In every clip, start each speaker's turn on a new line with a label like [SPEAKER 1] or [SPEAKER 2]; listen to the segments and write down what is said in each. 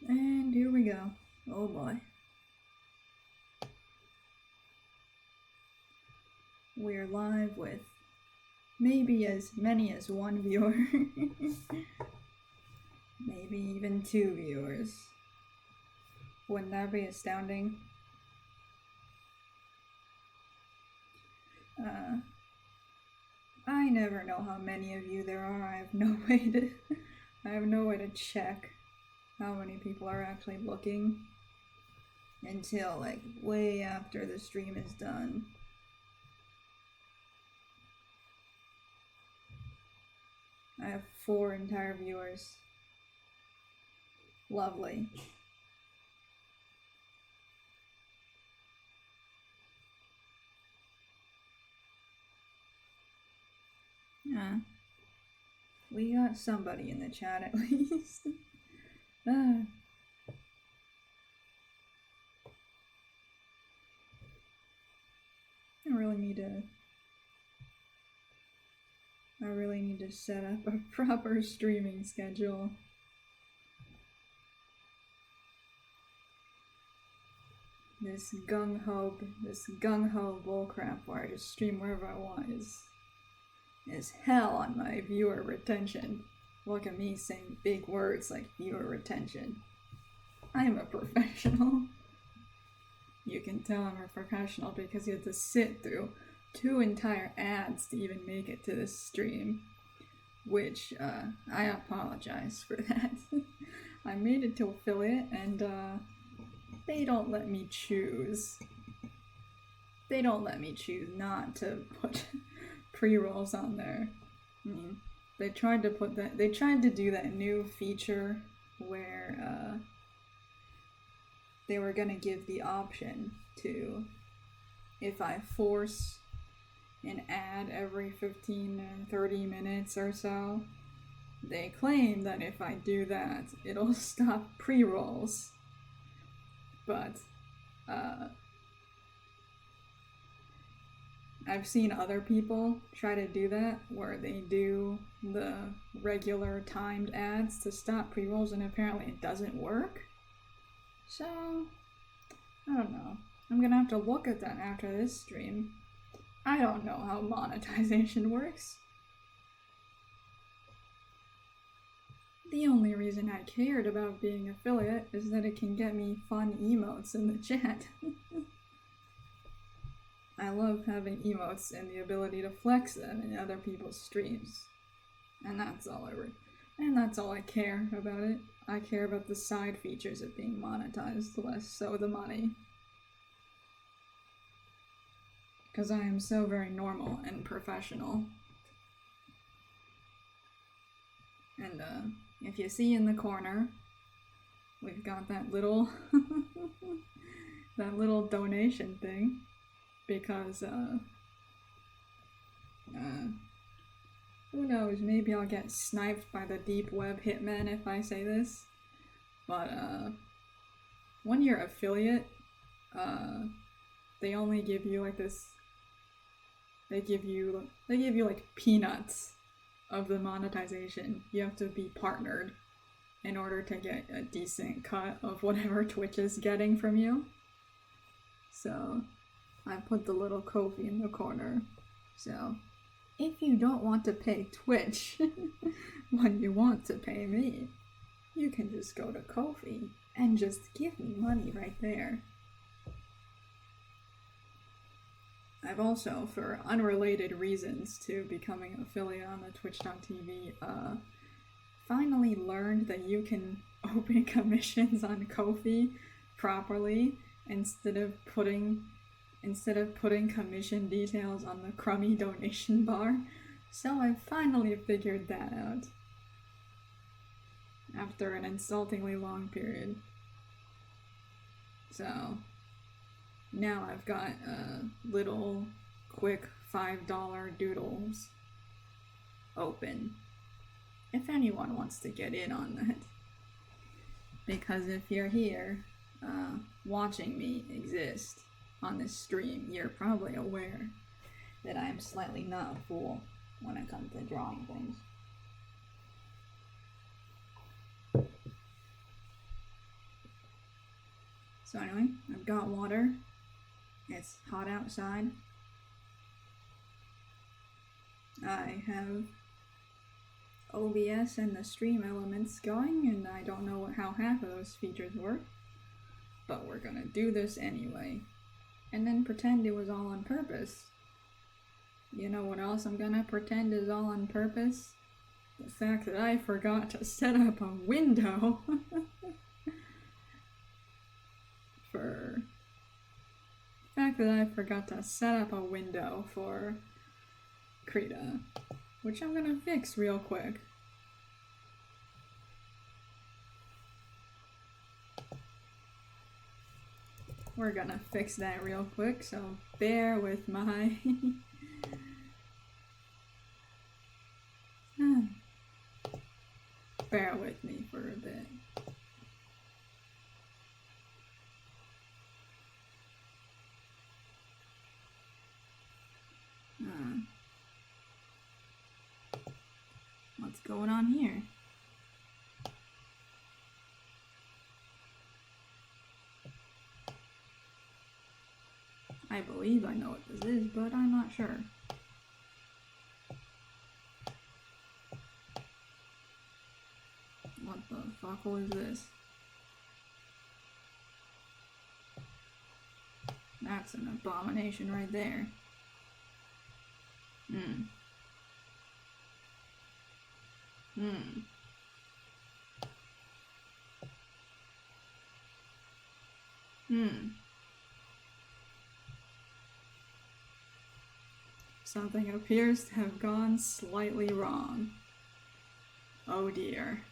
[SPEAKER 1] And here we go. Oh boy. We're live with maybe as many as one viewer. Maybe even 2 viewers. Wouldn't that be astounding? I never know how many of you there are. I have no way to check how many people are actually looking until like way after the stream is done. I have 4 entire viewers. Lovely. Yeah. We got somebody in the chat at least. I really need to set up a proper streaming schedule. This gung-ho bullcrap where I just stream wherever I want is hell on my viewer retention. Look at me saying big words like viewer retention. I'm a professional. You can tell I'm a professional because you had to sit through 2 entire ads to even make it to this stream, which I apologize for that. I made it to affiliate and they don't let me choose. They don't let me choose not to put pre-rolls on there. I mean, they tried to do that new feature where they were gonna give the option to, if I force an ad every 15 and 30 minutes or so, they claim that if I do that, it'll stop pre-rolls. But I've seen other people try to do that, where they do the regular timed ads to stop pre-rolls, and apparently it doesn't work. So, I don't know. I'm gonna have to look at that after this stream. I don't know how monetization works. The only reason I cared about being affiliate is that it can get me fun emotes in the chat. I love having emotes and the ability to flex them in other people's streams. And that's all I care about it. I care about the side features of being monetized, less so the money. Because I am so very normal and professional. And if you see in the corner, we've got that little that little donation thing, because who knows, maybe I'll get sniped by the deep web hitmen if I say this, but when you're affiliate, they only give you like this, they give you like peanuts of the monetization. You have to be partnered in order to get a decent cut of whatever Twitch is getting from you. So I put the little Ko-fi in the corner. So if you don't want to pay Twitch when you want to pay me, you can just go to Ko-fi and just give me money right there. I've also, for unrelated reasons to becoming an affiliate on the Twitch.tv, finally learned that you can open commissions on Ko-fi properly instead of putting commission details on the crummy donation bar. So I finally figured that out after an insultingly long period. So now I've got little quick $5 doodles open if anyone wants to get in on that. Because if you're here watching me exist on this stream, you're probably aware that I'm slightly not a fool when it comes to drawing things. So anyway, I've got water. It's hot outside. I have OBS and the stream elements going, and I don't know how half of those features work. But we're gonna do this anyway. And then pretend it was all on purpose. You know what else I'm gonna pretend is all on purpose? The fact that I forgot to set up a window for krita, which I'm gonna fix real quick. We're gonna fix that real quick, so bear with my bear with me for a bit. What's going on here? I believe I know what this is, but I'm not sure. What the fuck was this? That's an abomination right there. Something appears to have gone slightly wrong. Oh dear.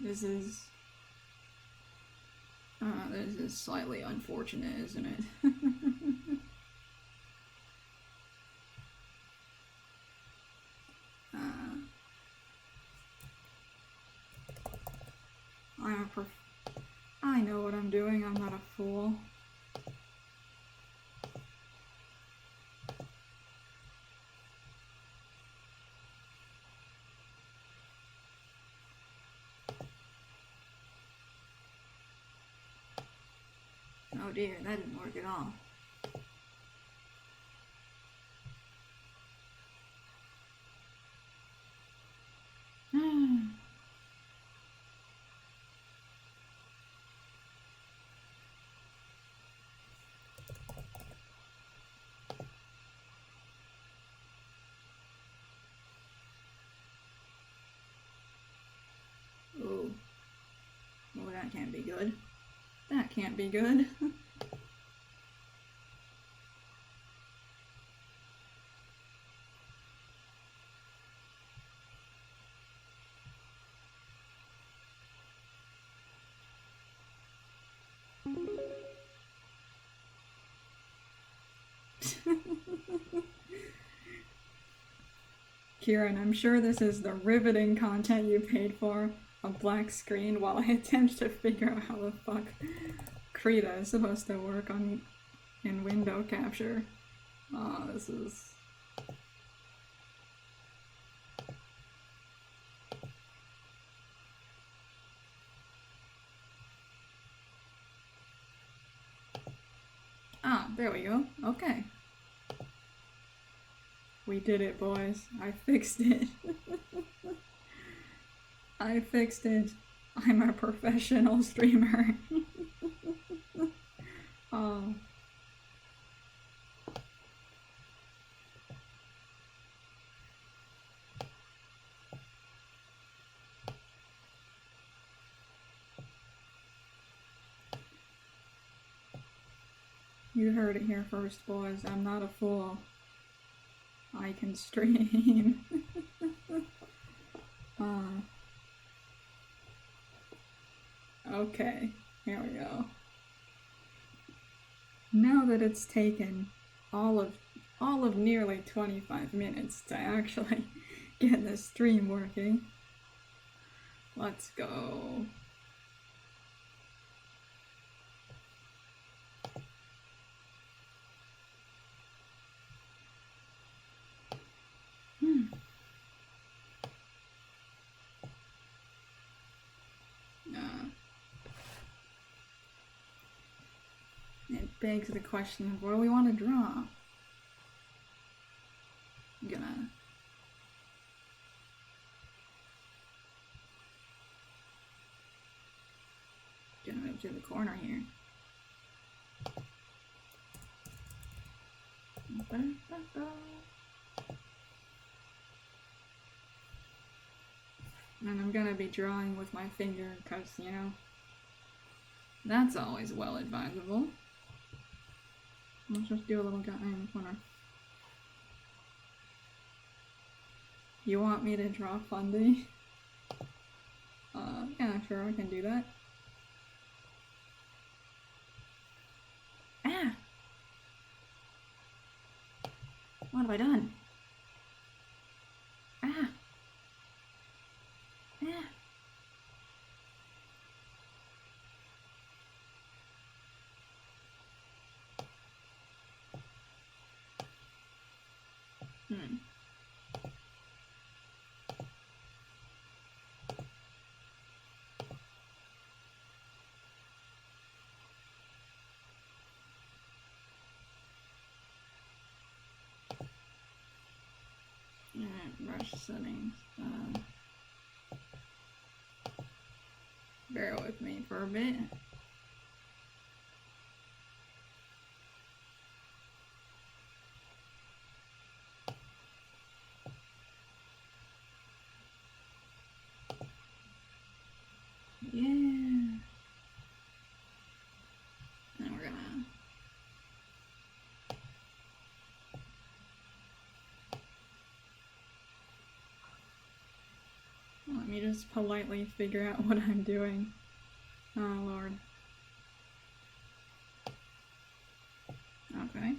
[SPEAKER 1] This is slightly unfortunate, isn't it? I know what I'm doing, I'm not a fool. Oh dear, that didn't work at all. Oh. Oh, that can't be good. That can't be good. Kieran, I'm sure this is the riveting content you paid for. A black screen while I attempt to figure out how the fuck krita is supposed to work in window capture. Oh, this is... Ah, there we go. Okay. We did it, boys. I fixed it. I fixed it. I'm a professional streamer. Oh. You heard it here first, boys. I'm not a fool. I can stream. Okay, here we go. Now that it's taken all of nearly 25 minutes to actually get the stream working, Let's go. It begs the question of what do we want to draw? I'm gonna move to the corner here. And I'm gonna be drawing with my finger because, you know, that's always well advisable. Let's just do a little guy in the corner. You want me to draw Fundy? Yeah, sure, I can do that. Ah! What have I done? Ah! Ah! Alright, brush settings. Bear with me for a bit. Yeah. And we're gonna let me just politely figure out what I'm doing. Oh Lord. Okay.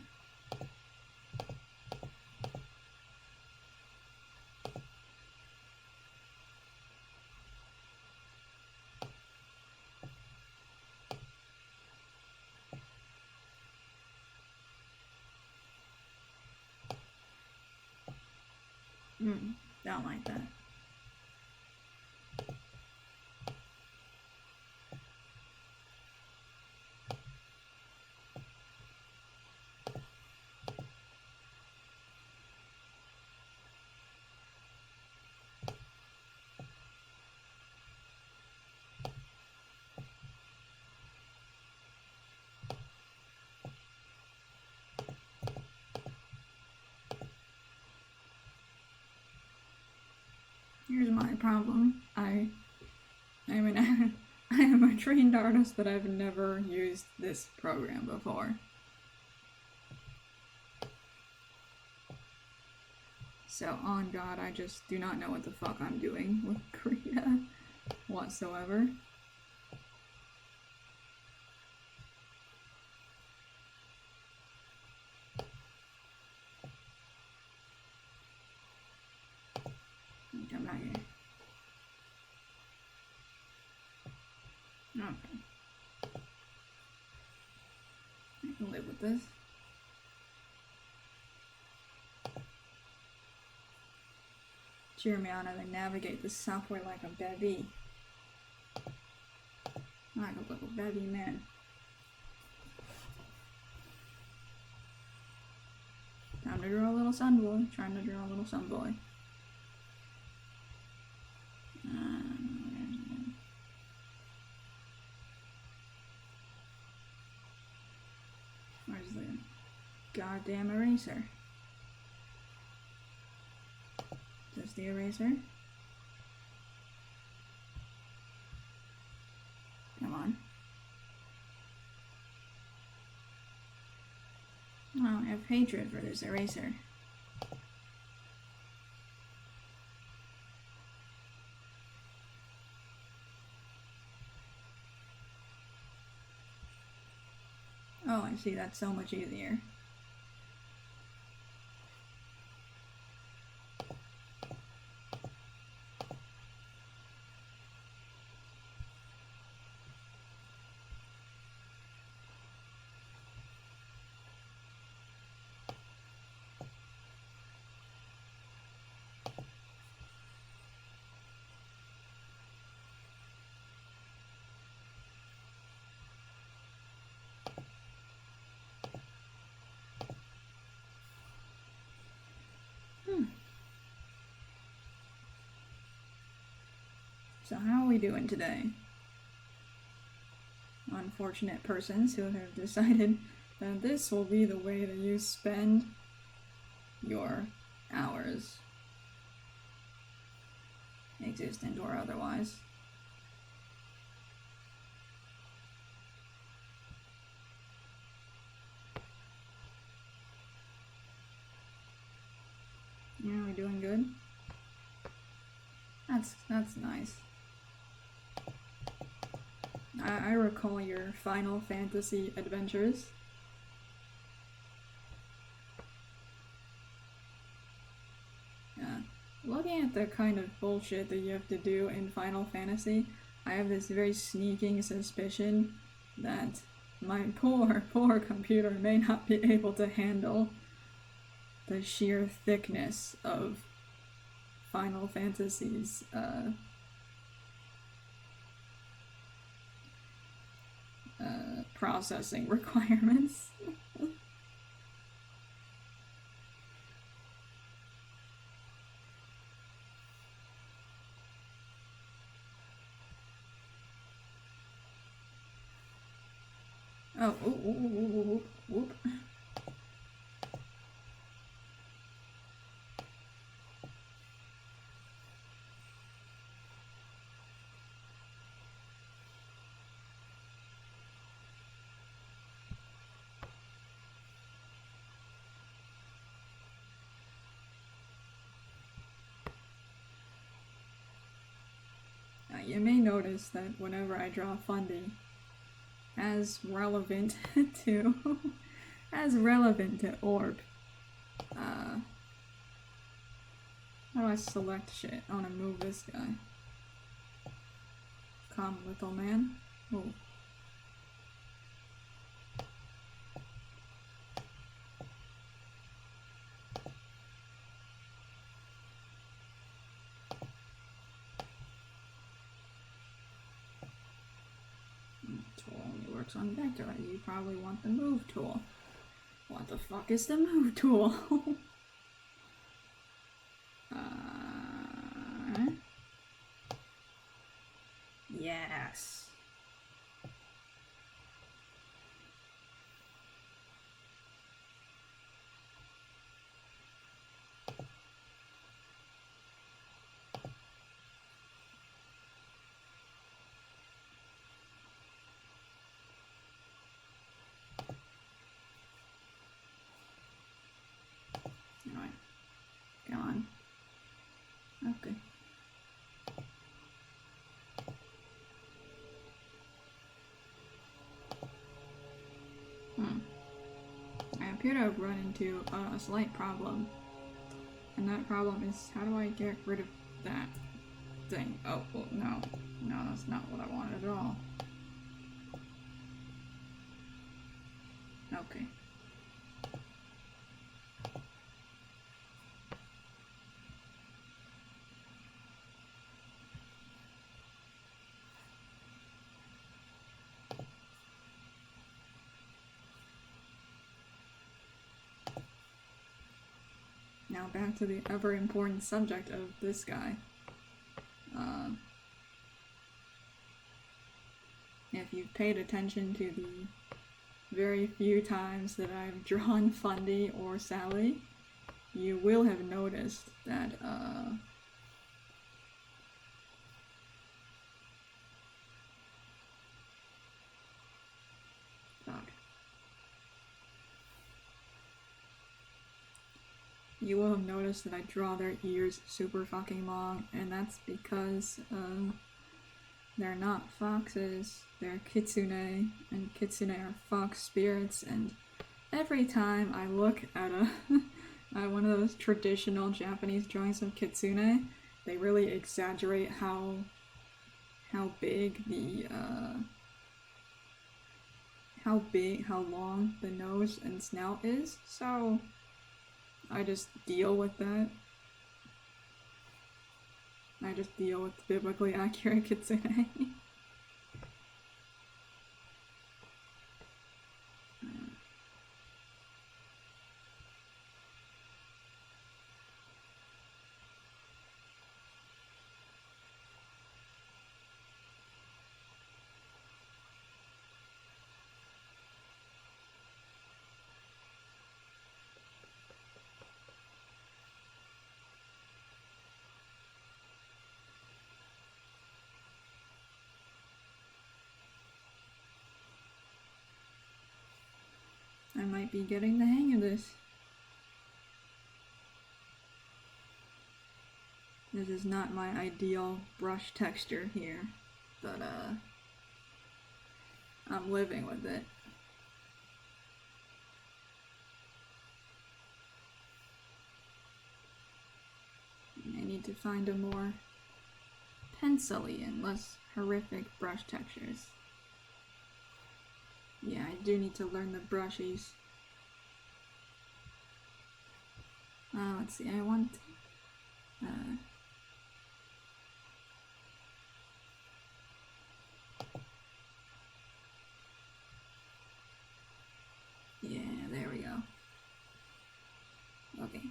[SPEAKER 1] Don't like that. Here's my problem. I mean, I am a trained artist, but I've never used this program before. So, on God, I just do not know what the fuck I'm doing with krita whatsoever. Come back here. Okay. I can live with this. Cheer me on as I navigate this software like a baby. Like a little baby man. Time to draw a little sun boy. Trying to draw a little sun boy. Where's the goddamn eraser? Is this the eraser? Come on. Oh, I have hatred for this eraser. Oh, I see, that's so much easier. So how are we doing today? Unfortunate persons who have decided that this will be the way that you spend your hours, existent or otherwise. Yeah, we're doing good. That's nice. I recall your Final Fantasy adventures. Yeah. Looking at the kind of bullshit that you have to do in Final Fantasy, I have this very sneaking suspicion that my poor computer may not be able to handle the sheer thickness of Final Fantasy's processing requirements. Oh, whoop, whoop. You may notice that whenever I draw Fundy, as relevant to Orb, how do I select shit? I want to move this guy. Come, little man. Oh. Tool only works on vector. You probably want the move tool. What the fuck is the move tool? Yes. Alright. Come on. Okay. I appear to have run into a slight problem. And that problem is, how do I get rid of that thing? Oh, well, no. No, that's not what I wanted at all. Okay. Now back to the ever important subject of this guy. If you've paid attention to the very few times that I've drawn Fundy or Sally, you will have noticed that, fuck. You will have noticed that I draw their ears super fucking long, and that's because, they're not foxes, they're kitsune, and kitsune are fox spirits, and every time I look at at one of those traditional Japanese drawings of kitsune, they really exaggerate how big the, how long the nose and snout is, so I just deal with that. I just deal with biblically accurate kitsune. be getting the hang of this. This is not my ideal brush texture here, but I'm living with it. I need to find a more pencil-y and less horrific brush textures. Yeah, I do need to learn the brushies. Let's see, I want... yeah, there we go. Okay.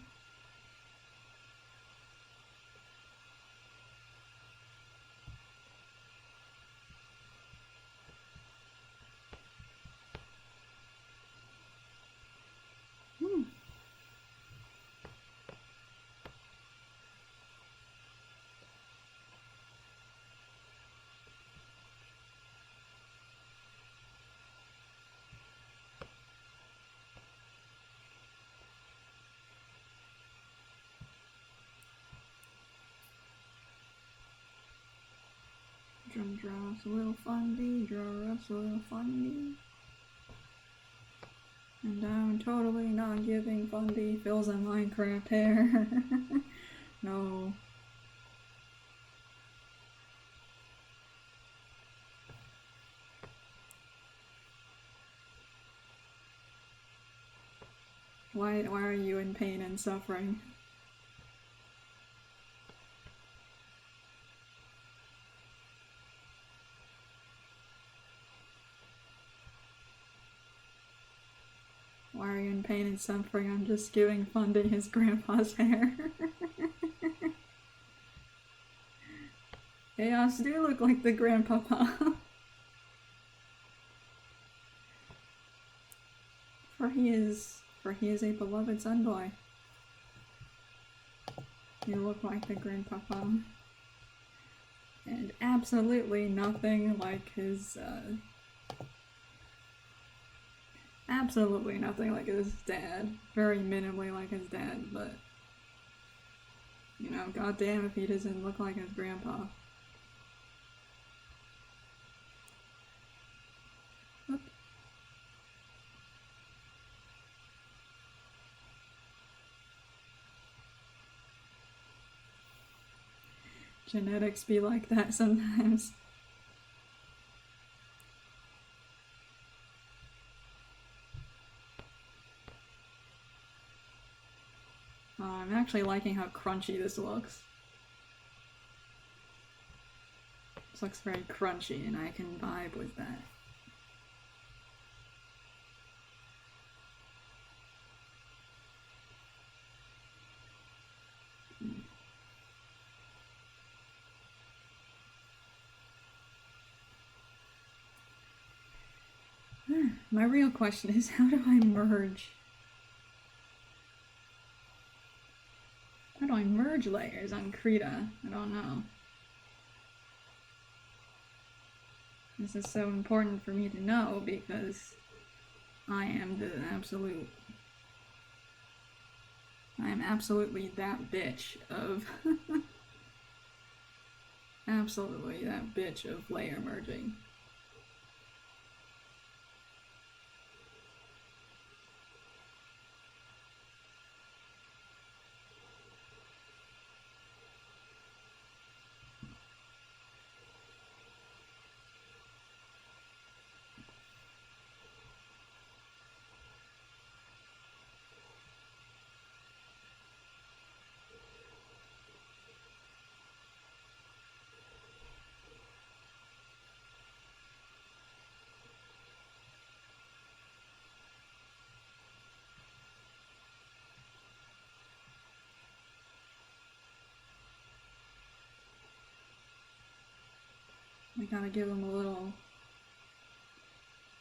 [SPEAKER 1] Draw us a little fundy, draw us a little fundy. And I'm totally not giving fundy fills in Minecraft hair. No. Why are you in pain and suffering? Why are you in pain and suffering? I'm just giving Fundy his grandpa's hair. Chaos do look like the grandpapa. For he is a beloved son boy. You look like the grandpapa. And absolutely nothing like his, absolutely nothing like his dad. Very minimally like his dad, but... You know, goddamn if he doesn't look like his grandpa. Oop. Genetics be like that sometimes. Oh, I'm actually liking how crunchy this looks. This looks very crunchy and I can vibe with that. My real question is, how do I merge? How do I merge layers on Krita? I don't know. This is so important for me to know because I am absolutely that bitch of absolutely that bitch of layer merging. I gotta give him a little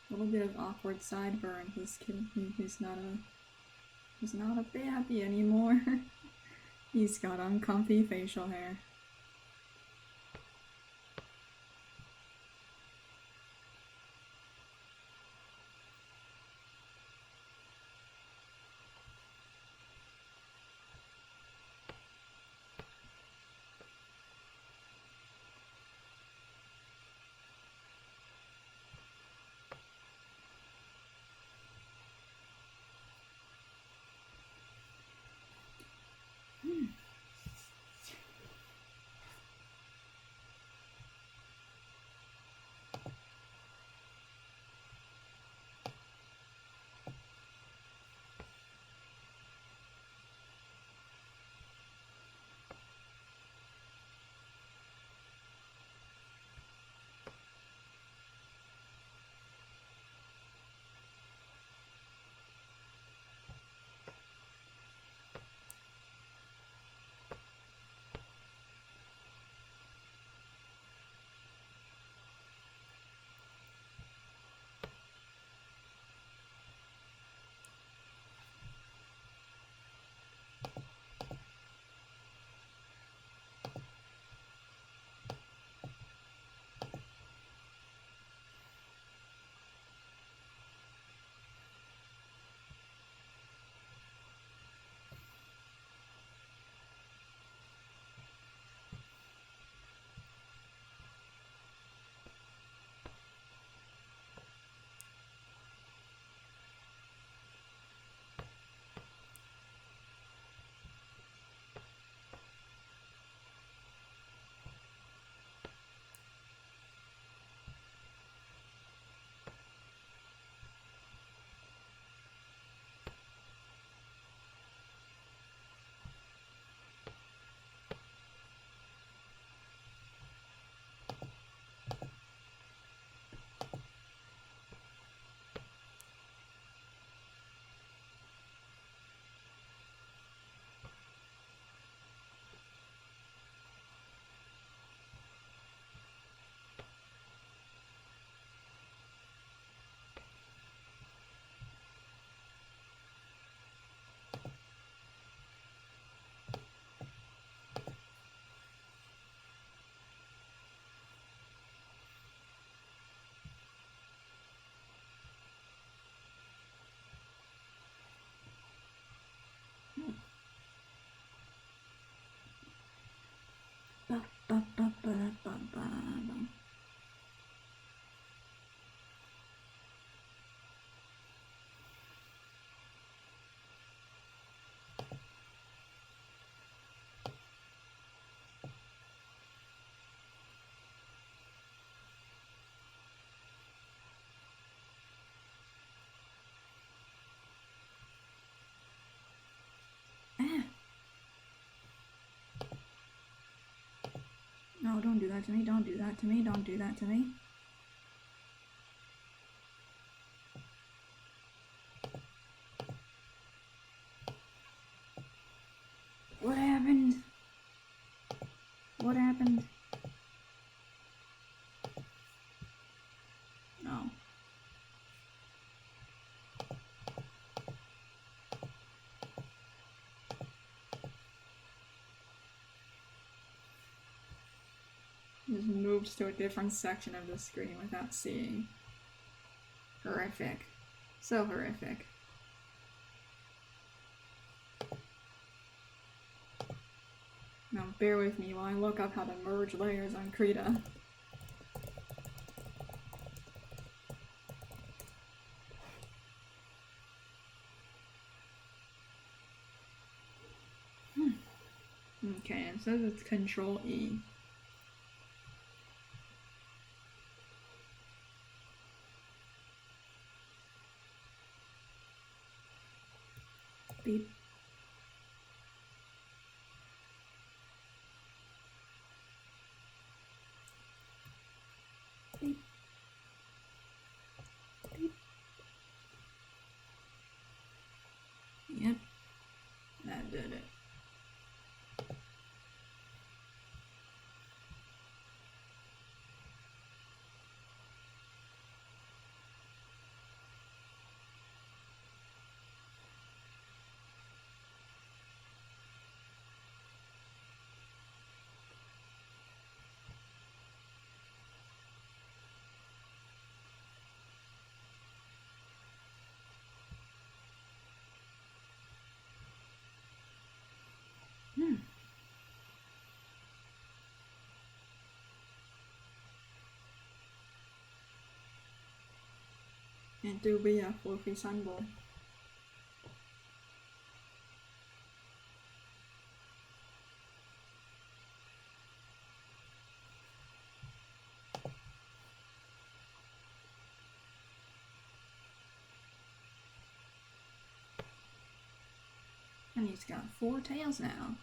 [SPEAKER 1] bit of awkward sideburn. He's not a baby anymore. He's got uncomfy facial hair. No, don't do that to me, don't do that to me, don't do that to me. What happened? What happened? Oh. Just moved to a different section of the screen without seeing. Horrific. So horrific. Now bear with me while I look up how to merge layers on Krita. Okay, it says it's Control E. Beep. Beep. Beep. Yep, that did it. And do be a fluffy sunball. And he's got 4 tails now.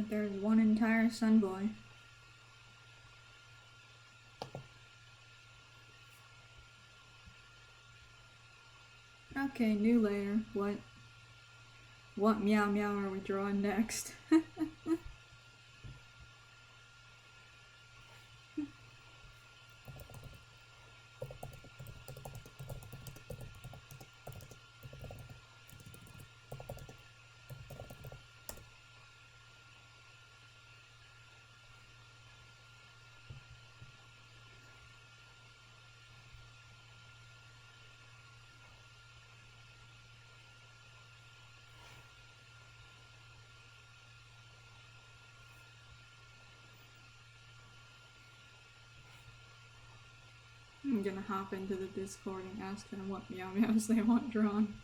[SPEAKER 1] But there's one entire sun boy. Okay, new layer. What meow meow are we drawing next? I'm gonna hop into the Discord and ask them what meow meows they want drawn.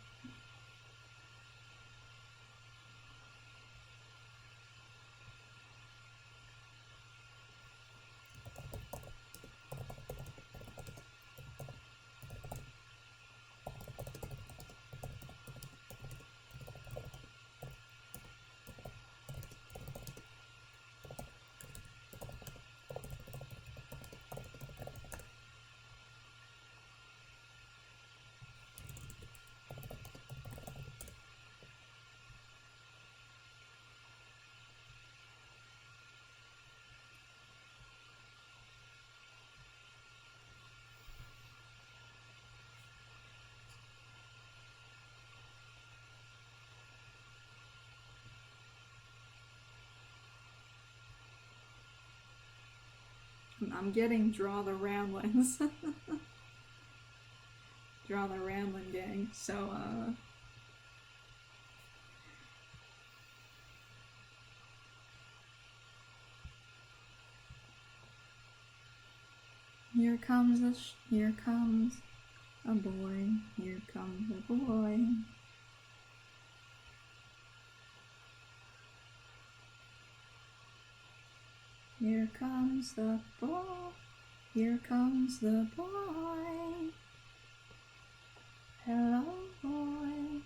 [SPEAKER 1] I'm getting draw the ramblings. Draw the rambling gang. So, here comes a boy. Here comes a boy. Here comes the boy. Here comes the boy. Hello, boy.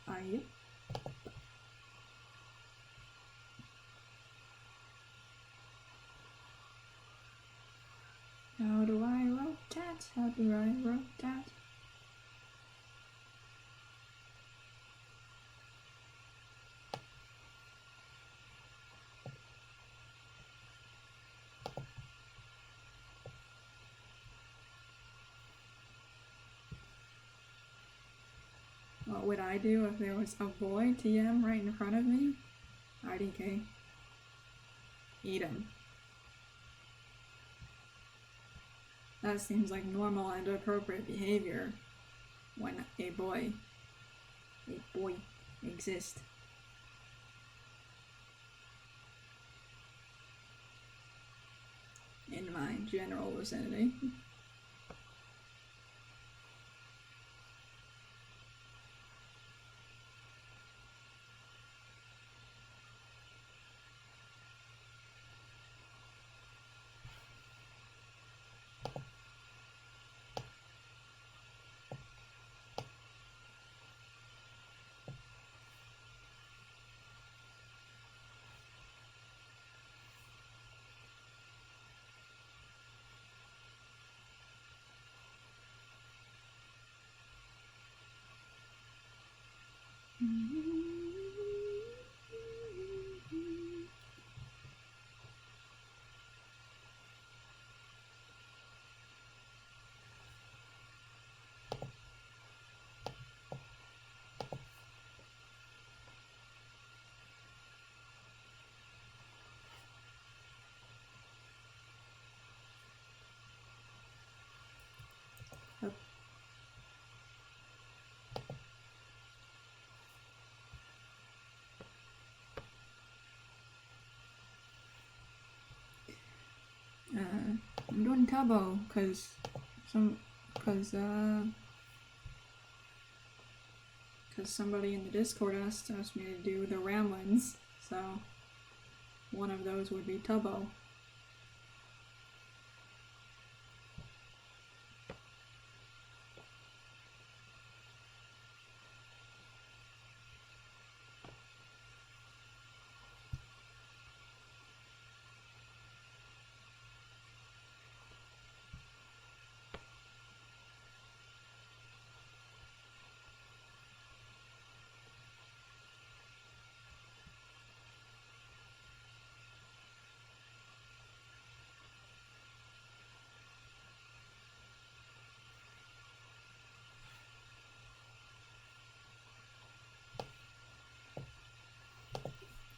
[SPEAKER 1] Are you? How do I rotate? How do I rotate? What would I do if there was a boy TM right in front of me? IDK. Eat him. That seems like normal and appropriate behavior when a boy exists. In my general vicinity. I'm doing Tubbo because somebody in the Discord asked me to do the ramblings, so one of those would be Tubbo.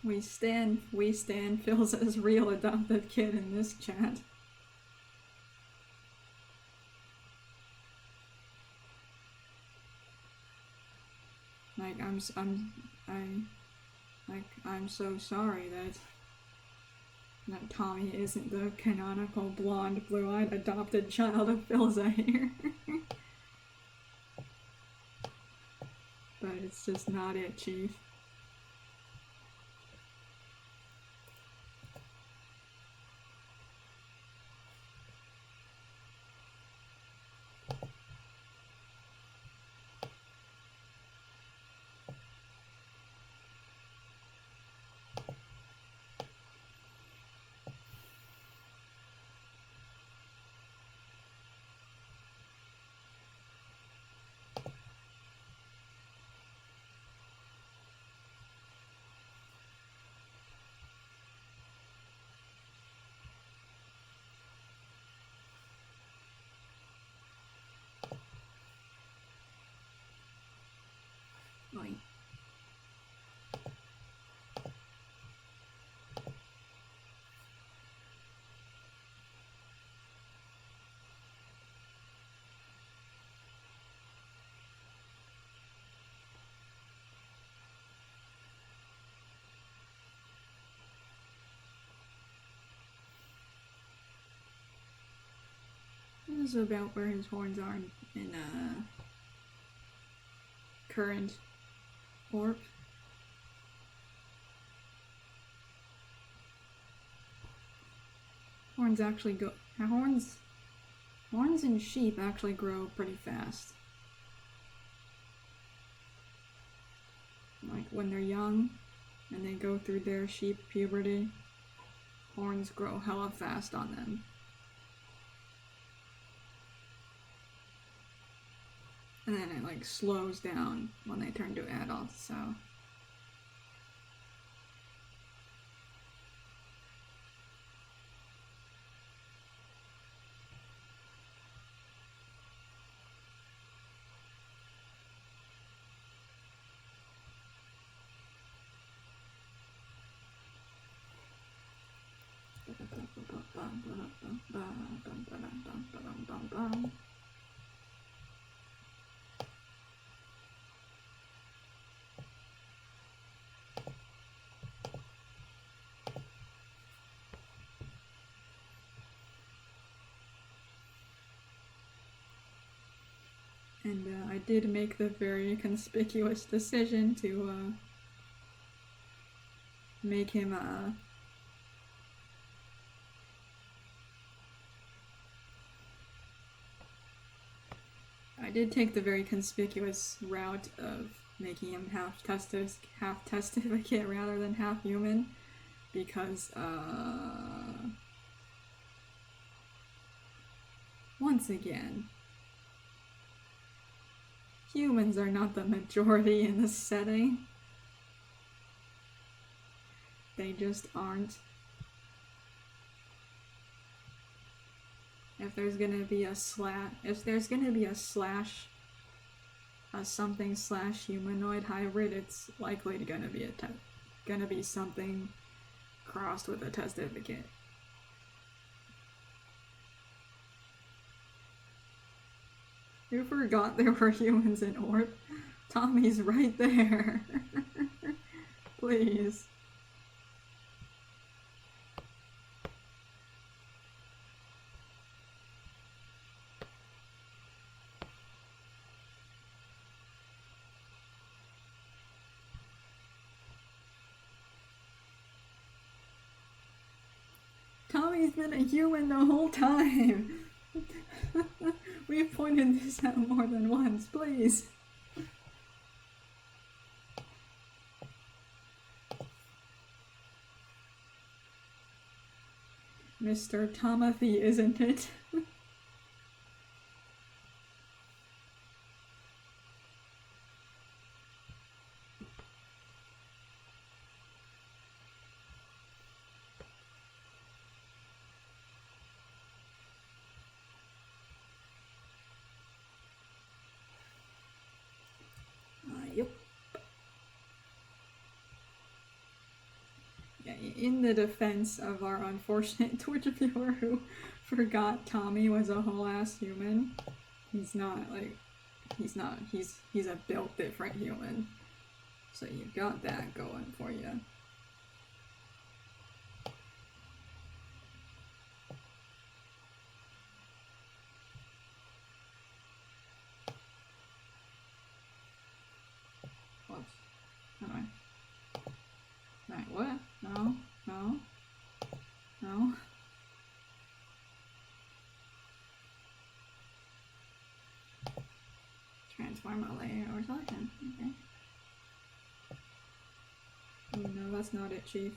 [SPEAKER 1] We stand feels as real adopted kid in this chat. Like, I'm so sorry that Tommy isn't the canonical blonde, blue-eyed adopted child of Philza here. But it's just not it, Chief. Like, this is about where his horns are in current orc. Horns actually go. Horns in sheep actually grow pretty fast. Like when they're young and they go through their sheep puberty, horns grow hella fast on them. And then it like slows down when they turn to adults, so. And I did make the very conspicuous decision to make him I did take the very conspicuous route of making him half testificate rather than half human, because once again, humans are not the majority in this setting. They just aren't. If there's gonna be a something slash humanoid hybrid, it's likely gonna be something crossed with a testificate. Who forgot there were humans in Orb? Tommy's right there. Please. Tommy's been a human the whole time. We've pointed this out more than once, please. Mr. Tomothy, isn't it? Yep. in the defense of our unfortunate Twitch viewer who forgot Tommy was a whole ass human, he's not, like, he's a built different human. So you've got that going for you. Whoops. Alright. Alright, what? No, no, no. Transform a layer or selection. Okay. Oh, no, that's not it, Chief.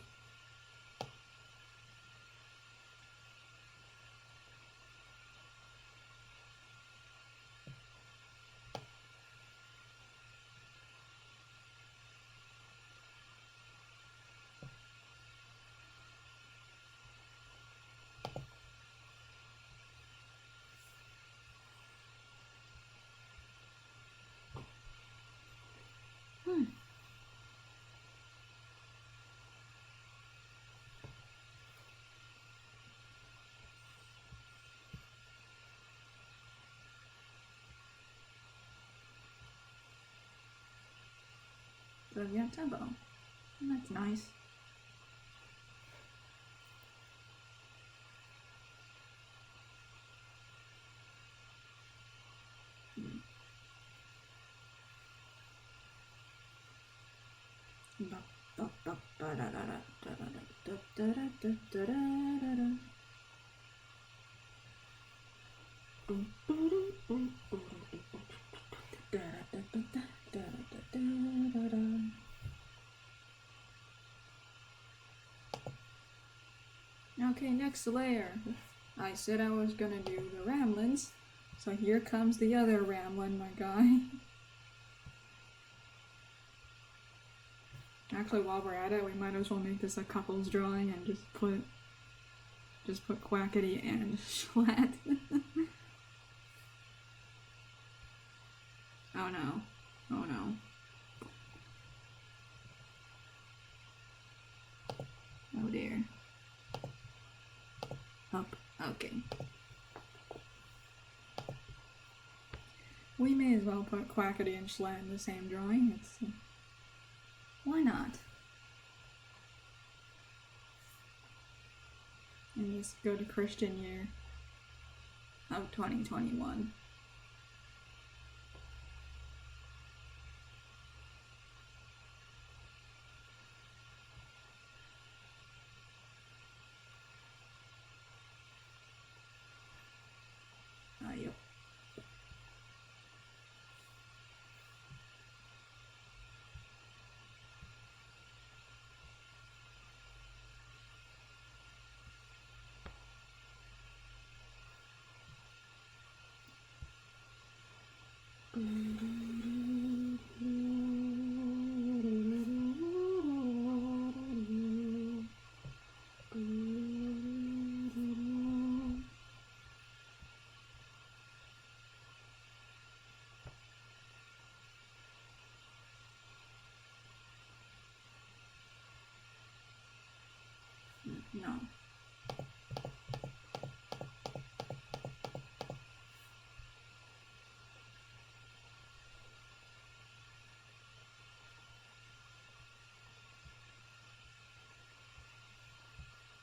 [SPEAKER 1] So yeah, tempo. That's nice. Okay, next layer. I said I was gonna do the ramblins, so here comes the other ramblin', my guy. Actually, while we're at it, we might as well make this a couple's drawing and just put Quackity and Schlatt. Oh no. Oh no. Oh dear. Up. Okay. We may as well put Quackity and Schlatt in the same drawing. Why not? And just go to Christian year of 2021. Yep. No.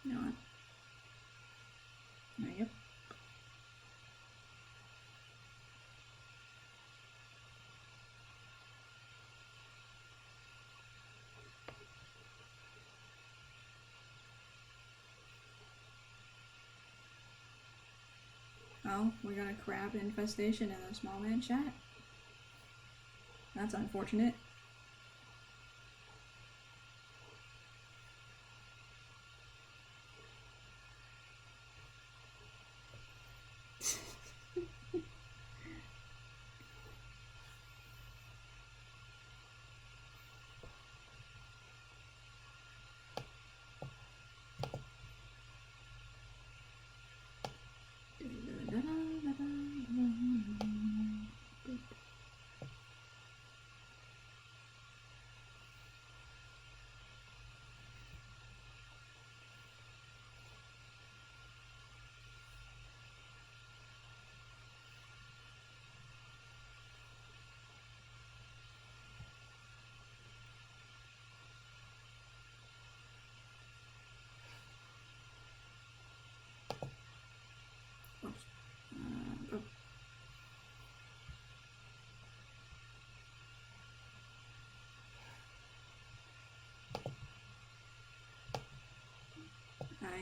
[SPEAKER 1] You know what? Yep. Oh, we got a crab infestation in the small man chat. That's unfortunate.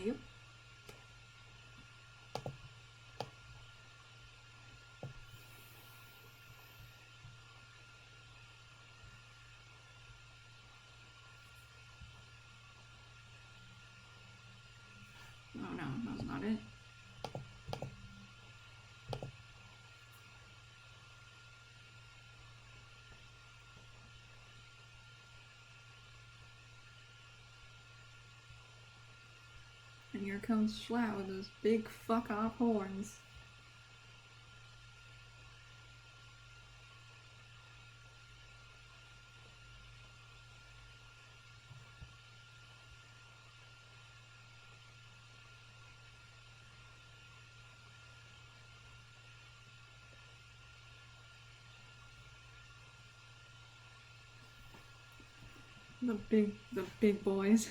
[SPEAKER 1] Yep. Oh no, that's not it. And here comes Schlatt with those big fuck off horns. The big boys.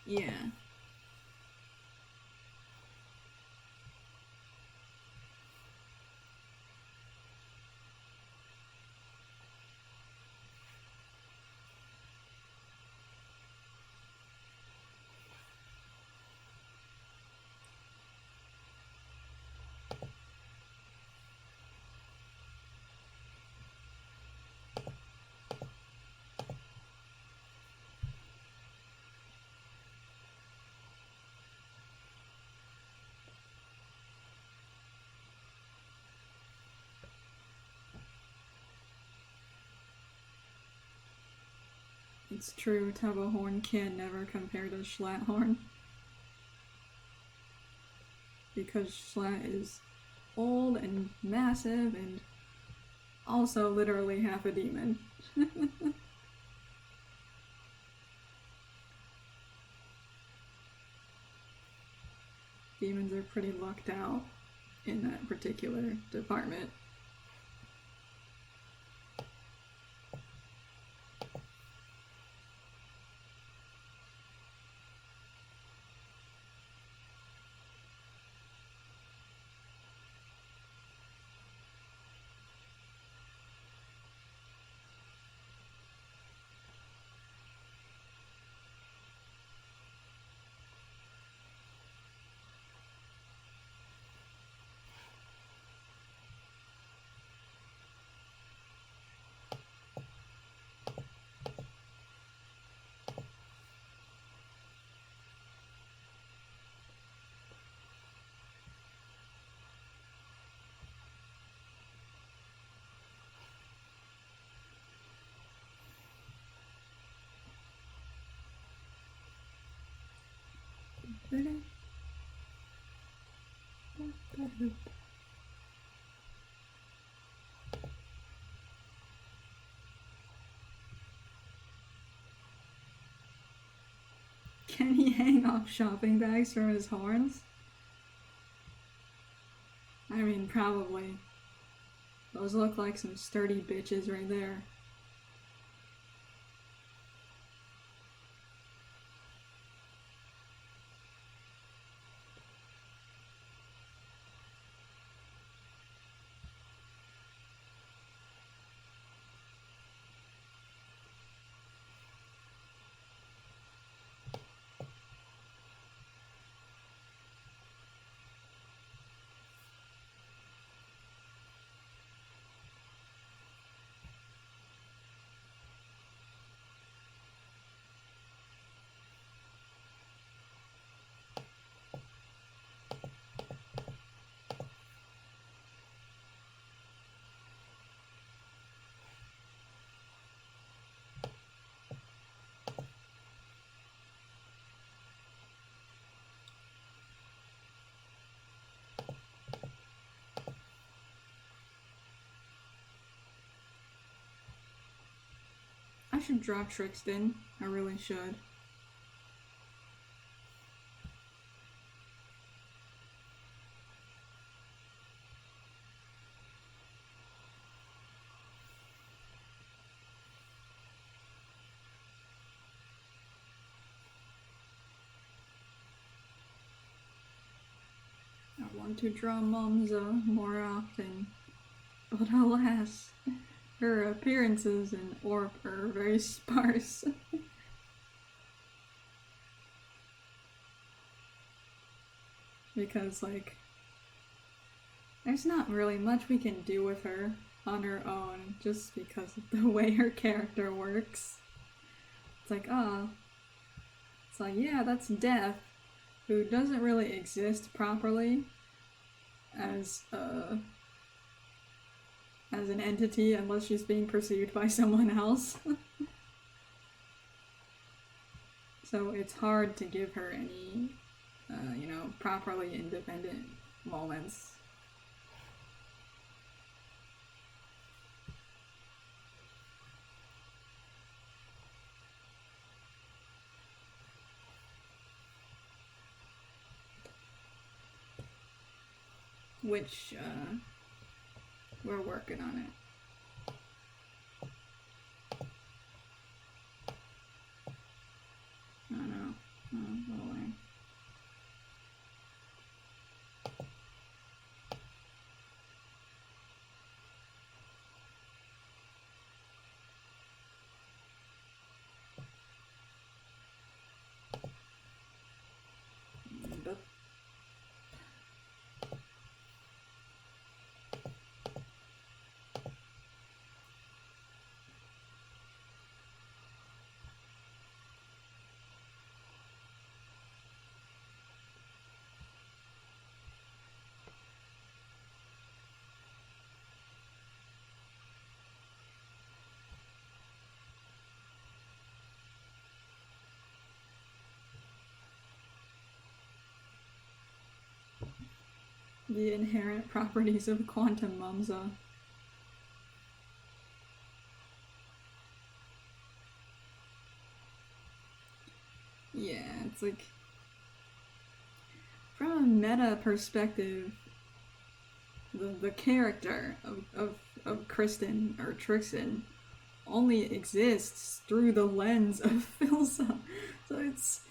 [SPEAKER 1] Yeah. It's true, tug of horn can never compare to Schlatt horn. Because Schlatt is old and massive and also literally half a demon. Demons are pretty lucked out in that particular department. Can he hang off shopping bags from his horns? I mean, probably. Those look like some sturdy bitches right there. should draw Trixton. I really should. I want to draw Mumza more often, but alas, her appearances in Orp are very sparse. Because, like, there's not really much we can do with her on her own just because of the way her character works. It's like, it's like, yeah, that's Death, who doesn't really exist properly as an entity unless she's being perceived by someone else. So it's hard to give her any, properly independent moments. Which, we're working on it. I don't know. Go away. But the inherent properties of quantum Mumza. Yeah, it's like, from a meta perspective, the character of Kristen or Trixton only exists through the lens of Philza. So it's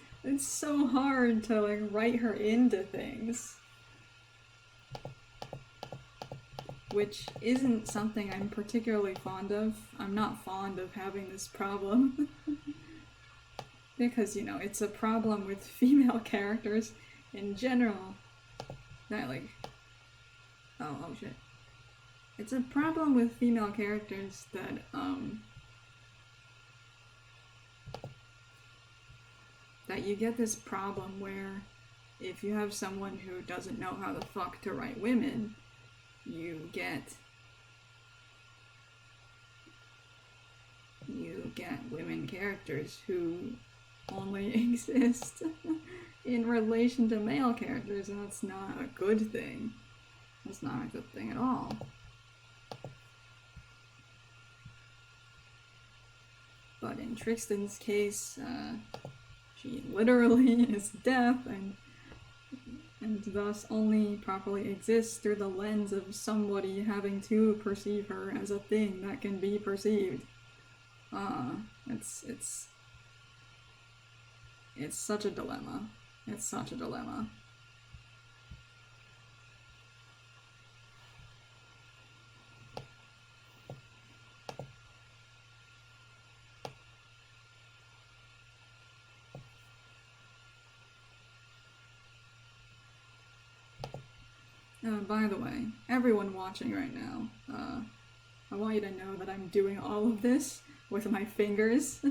[SPEAKER 1] so hard to like write her into things. Which isn't something I'm particularly fond of. I'm not fond of having this problem. Because, it's a problem with female characters in general. That, like... Oh shit. It's a problem with female characters that, that you get this problem where if you have someone who doesn't know how the fuck to write women, you get women characters who only exist in relation to male characters, and that's not a good thing. That's not a good thing at all. But in Trixton's case, she literally is deaf and thus only properly exists through the lens of somebody having to perceive her as a thing that can be perceived. It's such a dilemma. It's such a dilemma. By the way, everyone watching right now, I want you to know that I'm doing all of this with my fingers.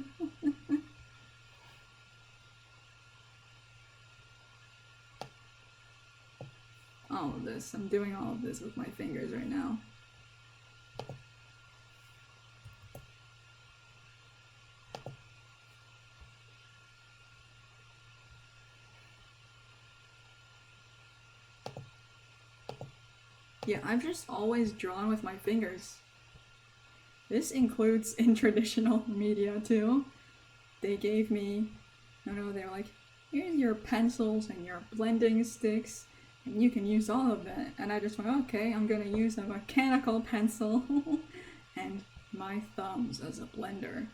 [SPEAKER 1] All of this. I'm doing all of this with my fingers right now. Yeah, I've just always drawn with my fingers. this includes in traditional media too. They gave me, I don't know, they're like, here's your pencils and your blending sticks, and you can use all of it. And I just went, okay, I'm gonna use a mechanical pencil and my thumbs as a blender.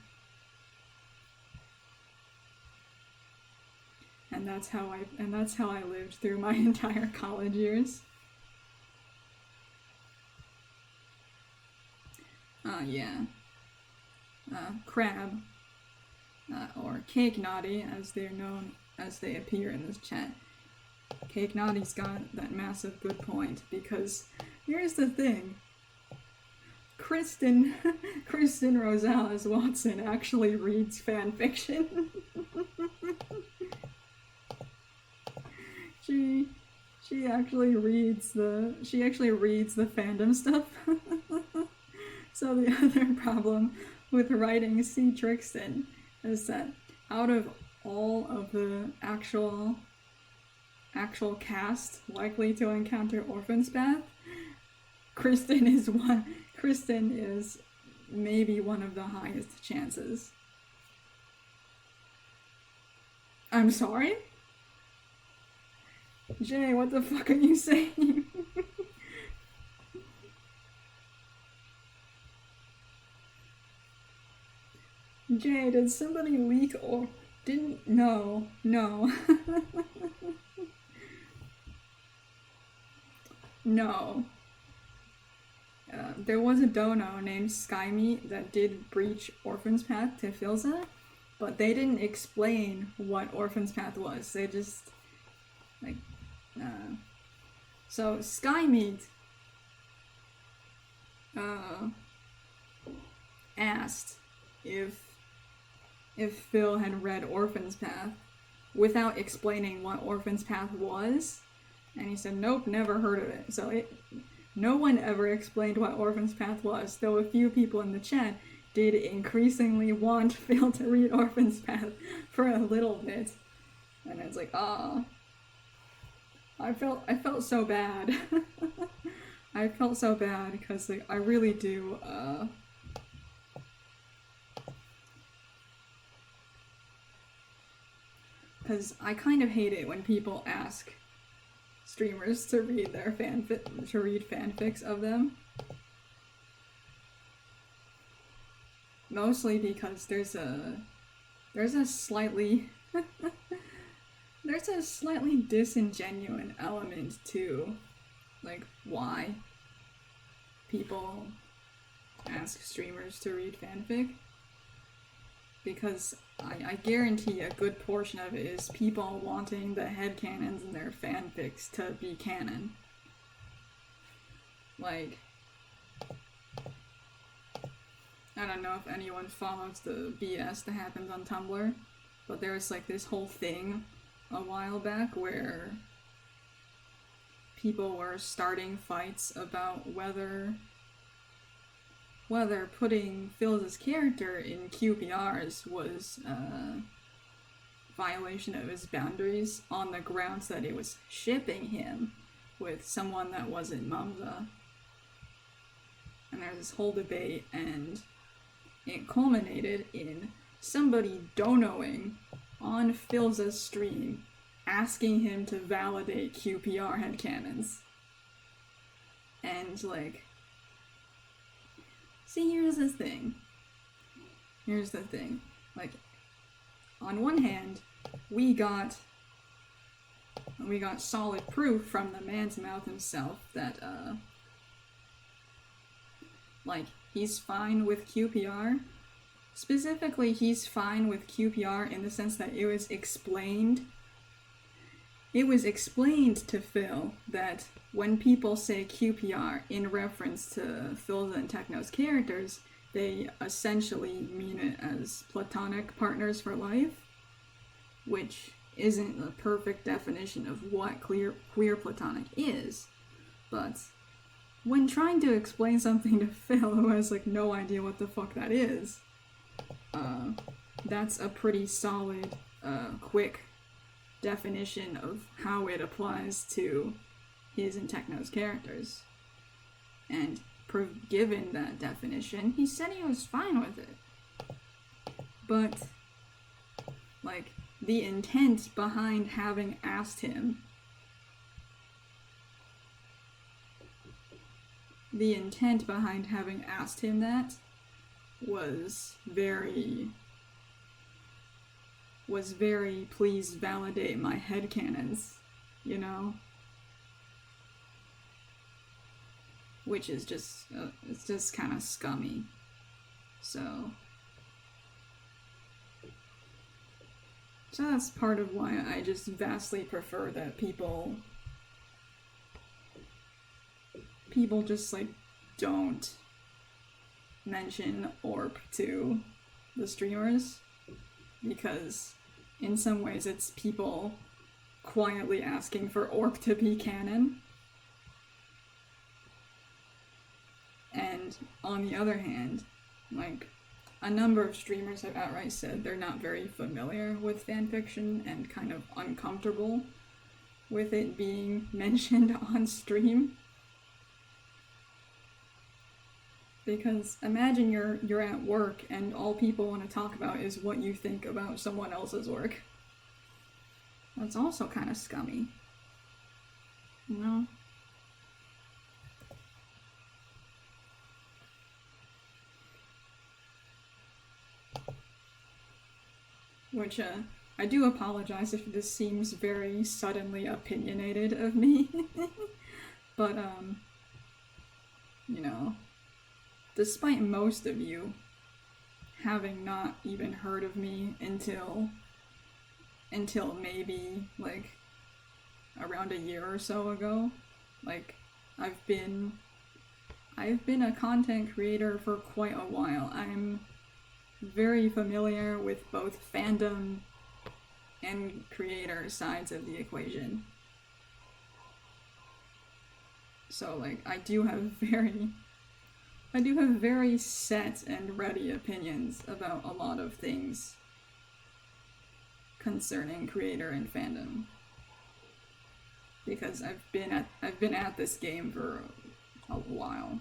[SPEAKER 1] And that's how I lived through my entire college years. Crab, or Cake Naughty, as they're known, as they appear in this chat. Cake Naughty's got that massive good point, because here's the thing. Kristen Rosales Watson actually reads fanfiction. She actually reads the fandom stuff. So the other problem with writing C. Trixton is that out of all of the actual cast likely to encounter Orphan's Path, Kristen is maybe one of the highest chances. I'm sorry? Jay, what the fuck are you saying? Jay, did somebody leak or didn't? No. No. There was a dono named Skymeat that did breach Orphan's Path to Filza, but they didn't explain what Orphan's Path was. They just, so Skymeat asked if Phil had read Orphan's Path without explaining what Orphan's Path was, and he said, nope, never heard of it. So no one ever explained what Orphan's Path was, though a few people in the chat did increasingly want Phil to read Orphan's Path for a little bit. And it's like, I felt so bad. I felt so bad because I really do, because I kind of hate it when people ask streamers to read their fanfics of them. Mostly because there's a slightly disingenuous element to why people ask streamers to read fanfic. Because I guarantee a good portion of it is people wanting the headcanons in their fanfics to be canon. I don't know if anyone follows the BS that happens on Tumblr, but there was this whole thing a while back where people were starting fights about whether putting Phil's character in QPRs was a violation of his boundaries on the grounds that it was shipping him with someone that wasn't Mumza. And there's this whole debate, and it culminated in somebody donoing on Phil's stream asking him to validate QPR headcanons. And see, here's the thing. On one hand, we got solid proof from the man's mouth himself that, he's fine with QPR. Specifically, he's fine with QPR in the sense that it was explained to Phil that when people say QPR in reference to Phil's and Techno's characters, they essentially mean it as platonic partners for life, which isn't the perfect definition of what queer platonic is. But when trying to explain something to Phil, who has no idea what the fuck that is, that's a pretty solid, quick definition of how it applies to his and Techno's characters. And given that definition, he said he was fine with it. But, like, the intent behind having asked him, that was very, please validate my headcanons, you know? Which is just, it's just kind of scummy. So that's part of why I just vastly prefer that people just, like, don't mention ORP to the streamers, because in some ways it's people quietly asking for ORP to be canon. And on the other hand, like, a number of streamers have outright said they're not very familiar with fanfiction and kind of uncomfortable with it being mentioned on stream. Because imagine you're at work and all people want to talk about is what you think about someone else's work. That's also kind of scummy, you know? Which, I do apologize if this seems very suddenly opinionated of me. But, you know, despite most of you having not even heard of me until maybe, like, around a year or so ago, like, I've been a content creator for quite a while. I'm very familiar with both fandom and creator sides of the equation. So, like, I do have very set and ready opinions about a lot of things concerning creator and fandom. Because I've been at this game for a while.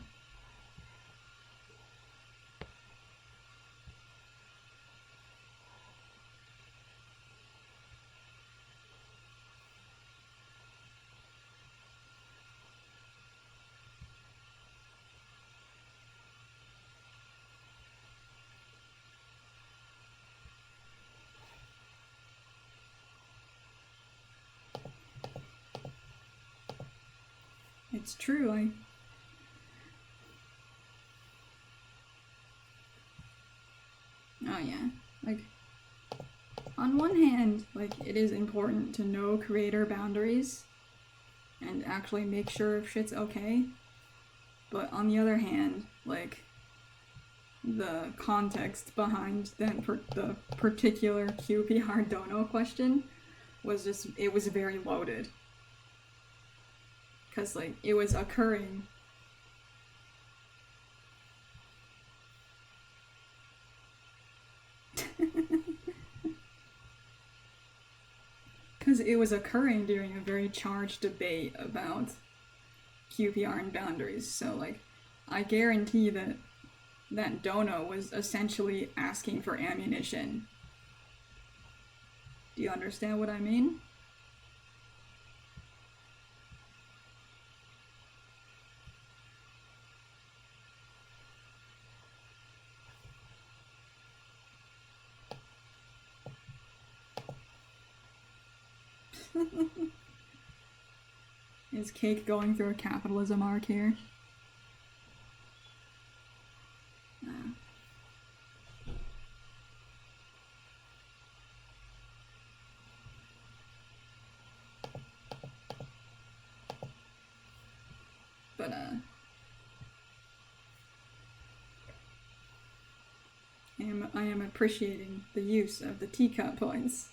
[SPEAKER 1] It's true, oh yeah, like, on one hand, like, it is important to know creator boundaries and actually make sure if shit's okay, but on the other hand, like, the context behind the particular QPR dono question was just, it was very loaded. Because, like, it was occurring. Because it was occurring during a very charged debate about QPR and boundaries. So, like, I guarantee that dono was essentially asking for ammunition. Do you understand what I mean? Is Cake going through a capitalism arc here? But, I am appreciating the use of the teacup points.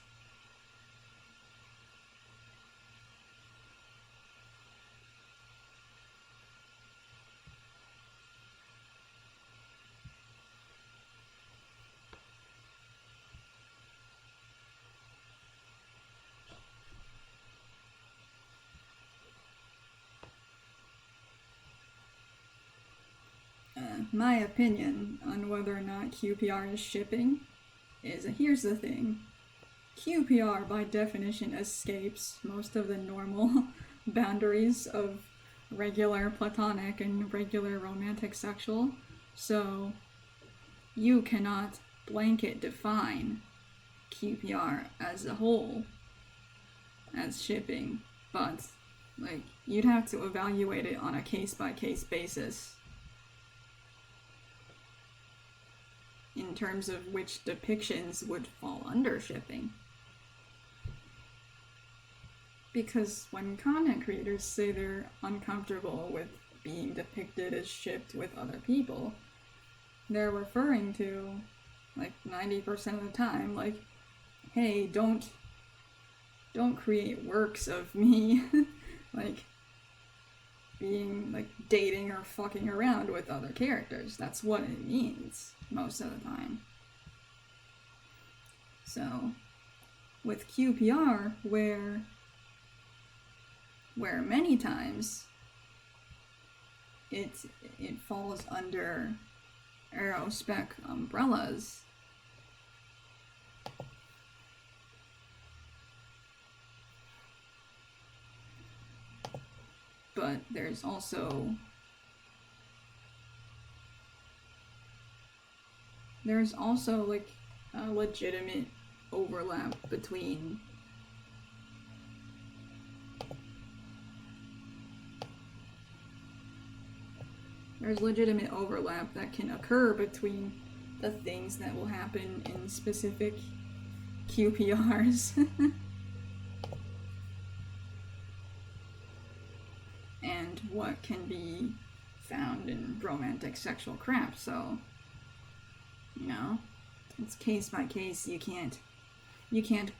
[SPEAKER 1] my opinion on whether or not QPR is shipping is, here's the thing. QPR, by definition, escapes most of the normal boundaries of regular platonic and regular romantic sexual, so you cannot blanket define QPR as a whole as shipping, but, like, you'd have to evaluate it on a case-by-case basis in terms of which depictions would fall under shipping. Because when content creators say they're uncomfortable with being depicted as shipped with other people, they're referring to, like, 90% of the time, like, hey, don't create works of me, like, being, like, dating or fucking around with other characters. That's what it means most of the time. So, with QPR, where many times it falls under aerospec umbrellas, but there's also like a legitimate overlap between that can occur between the things that will happen in specific QPRs and what can be found in romantic sexual crap. So, you know, it's case by case. You can't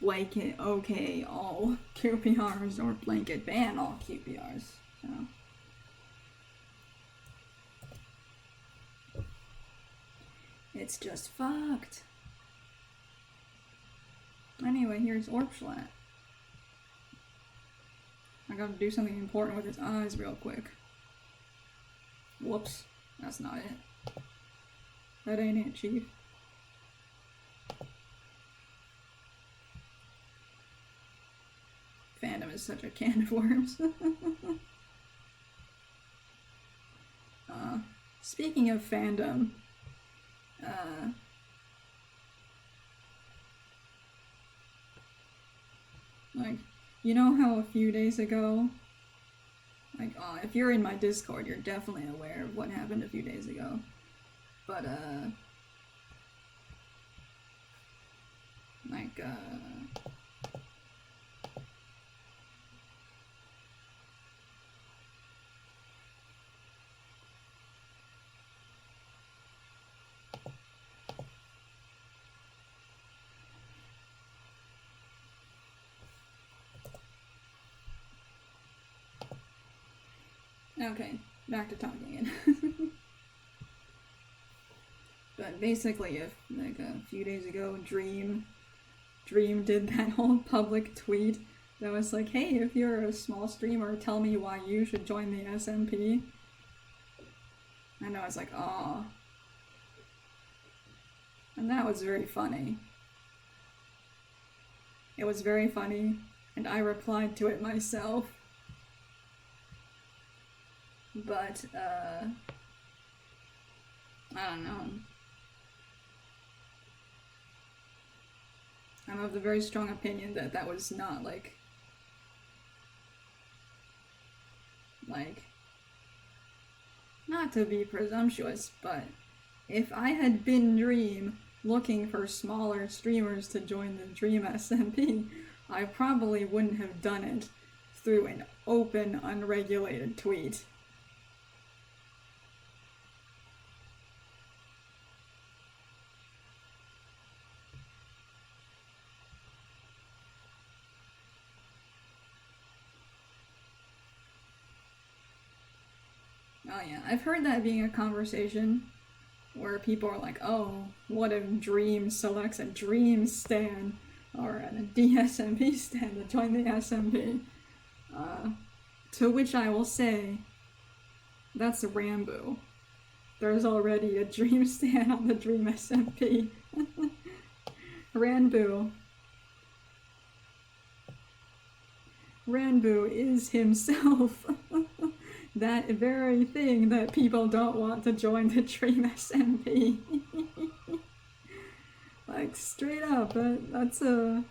[SPEAKER 1] blanket okay all QPRs or blanket ban all QPRs. So it's just fucked. Anyway, here's Orpschlat. I gotta do something important with his eyes real quick. Whoops, that's not it. That ain't it, Chief. Fandom is such a can of worms. Speaking of fandom, like, you know how a few days ago, like, if you're in my Discord, you're definitely aware of what happened a few days ago. But, like, okay, back to talking again. But basically, if, like, a few days ago, Dream did that whole public tweet that was like, hey, if you're a small streamer, tell me why you should join the SMP. And I was like, aw. And that was very funny. It was very funny, and I replied to it myself. But, I don't know. I'm of the very strong opinion that that was not, like, not to be presumptuous, but if I had been Dream looking for smaller streamers to join the Dream SMP, I probably wouldn't have done it through an open, unregulated tweet. Oh yeah, I've heard that being a conversation where people are like, oh, what if Dream selects a Dream stan or a DSMP stan to join the SMP? To which I will say, that's Rambo. there's already a dream stand on the Dream SMP. Ranboo. Ranboo is himself that very thing that people don't want to join the Dream SMP. Like, straight up, that's a...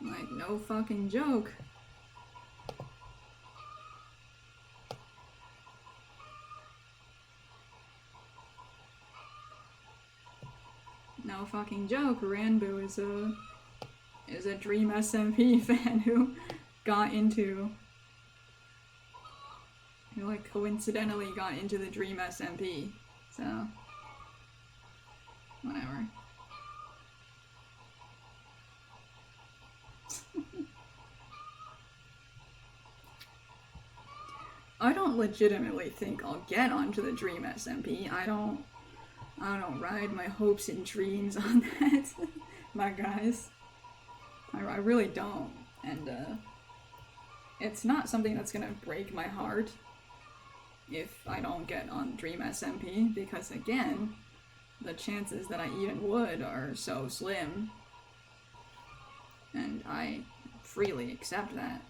[SPEAKER 1] Like, no fucking joke. No fucking joke. Ranboo is a Dream SMP fan who got into, who like coincidentally got into the Dream SMP. So whatever. I don't legitimately think I'll get onto the Dream SMP. I don't ride my hopes and dreams on that, my guys. I really don't. And it's not something that's gonna break my heart if I don't get on Dream SMP, because again, the chances that I even would are so slim. And I freely accept that.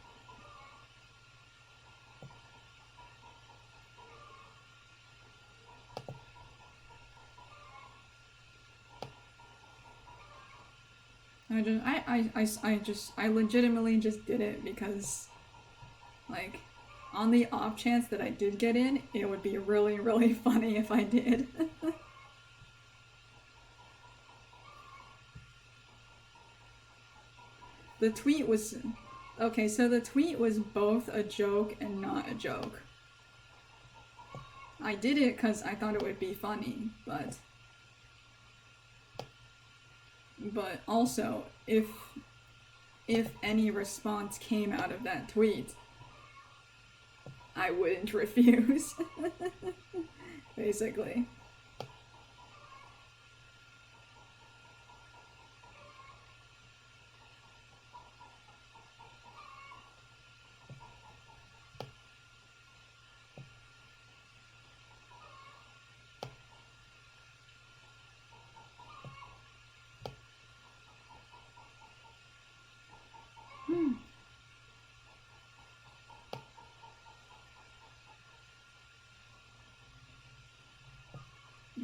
[SPEAKER 1] I legitimately just did it because, like, on the off chance that I did get in, it would be really, really funny if I did. The tweet was... Okay, so the tweet was both a joke and not a joke. I did it because I thought it would be funny, but also, if any response came out of that tweet, I wouldn't refuse. Basically.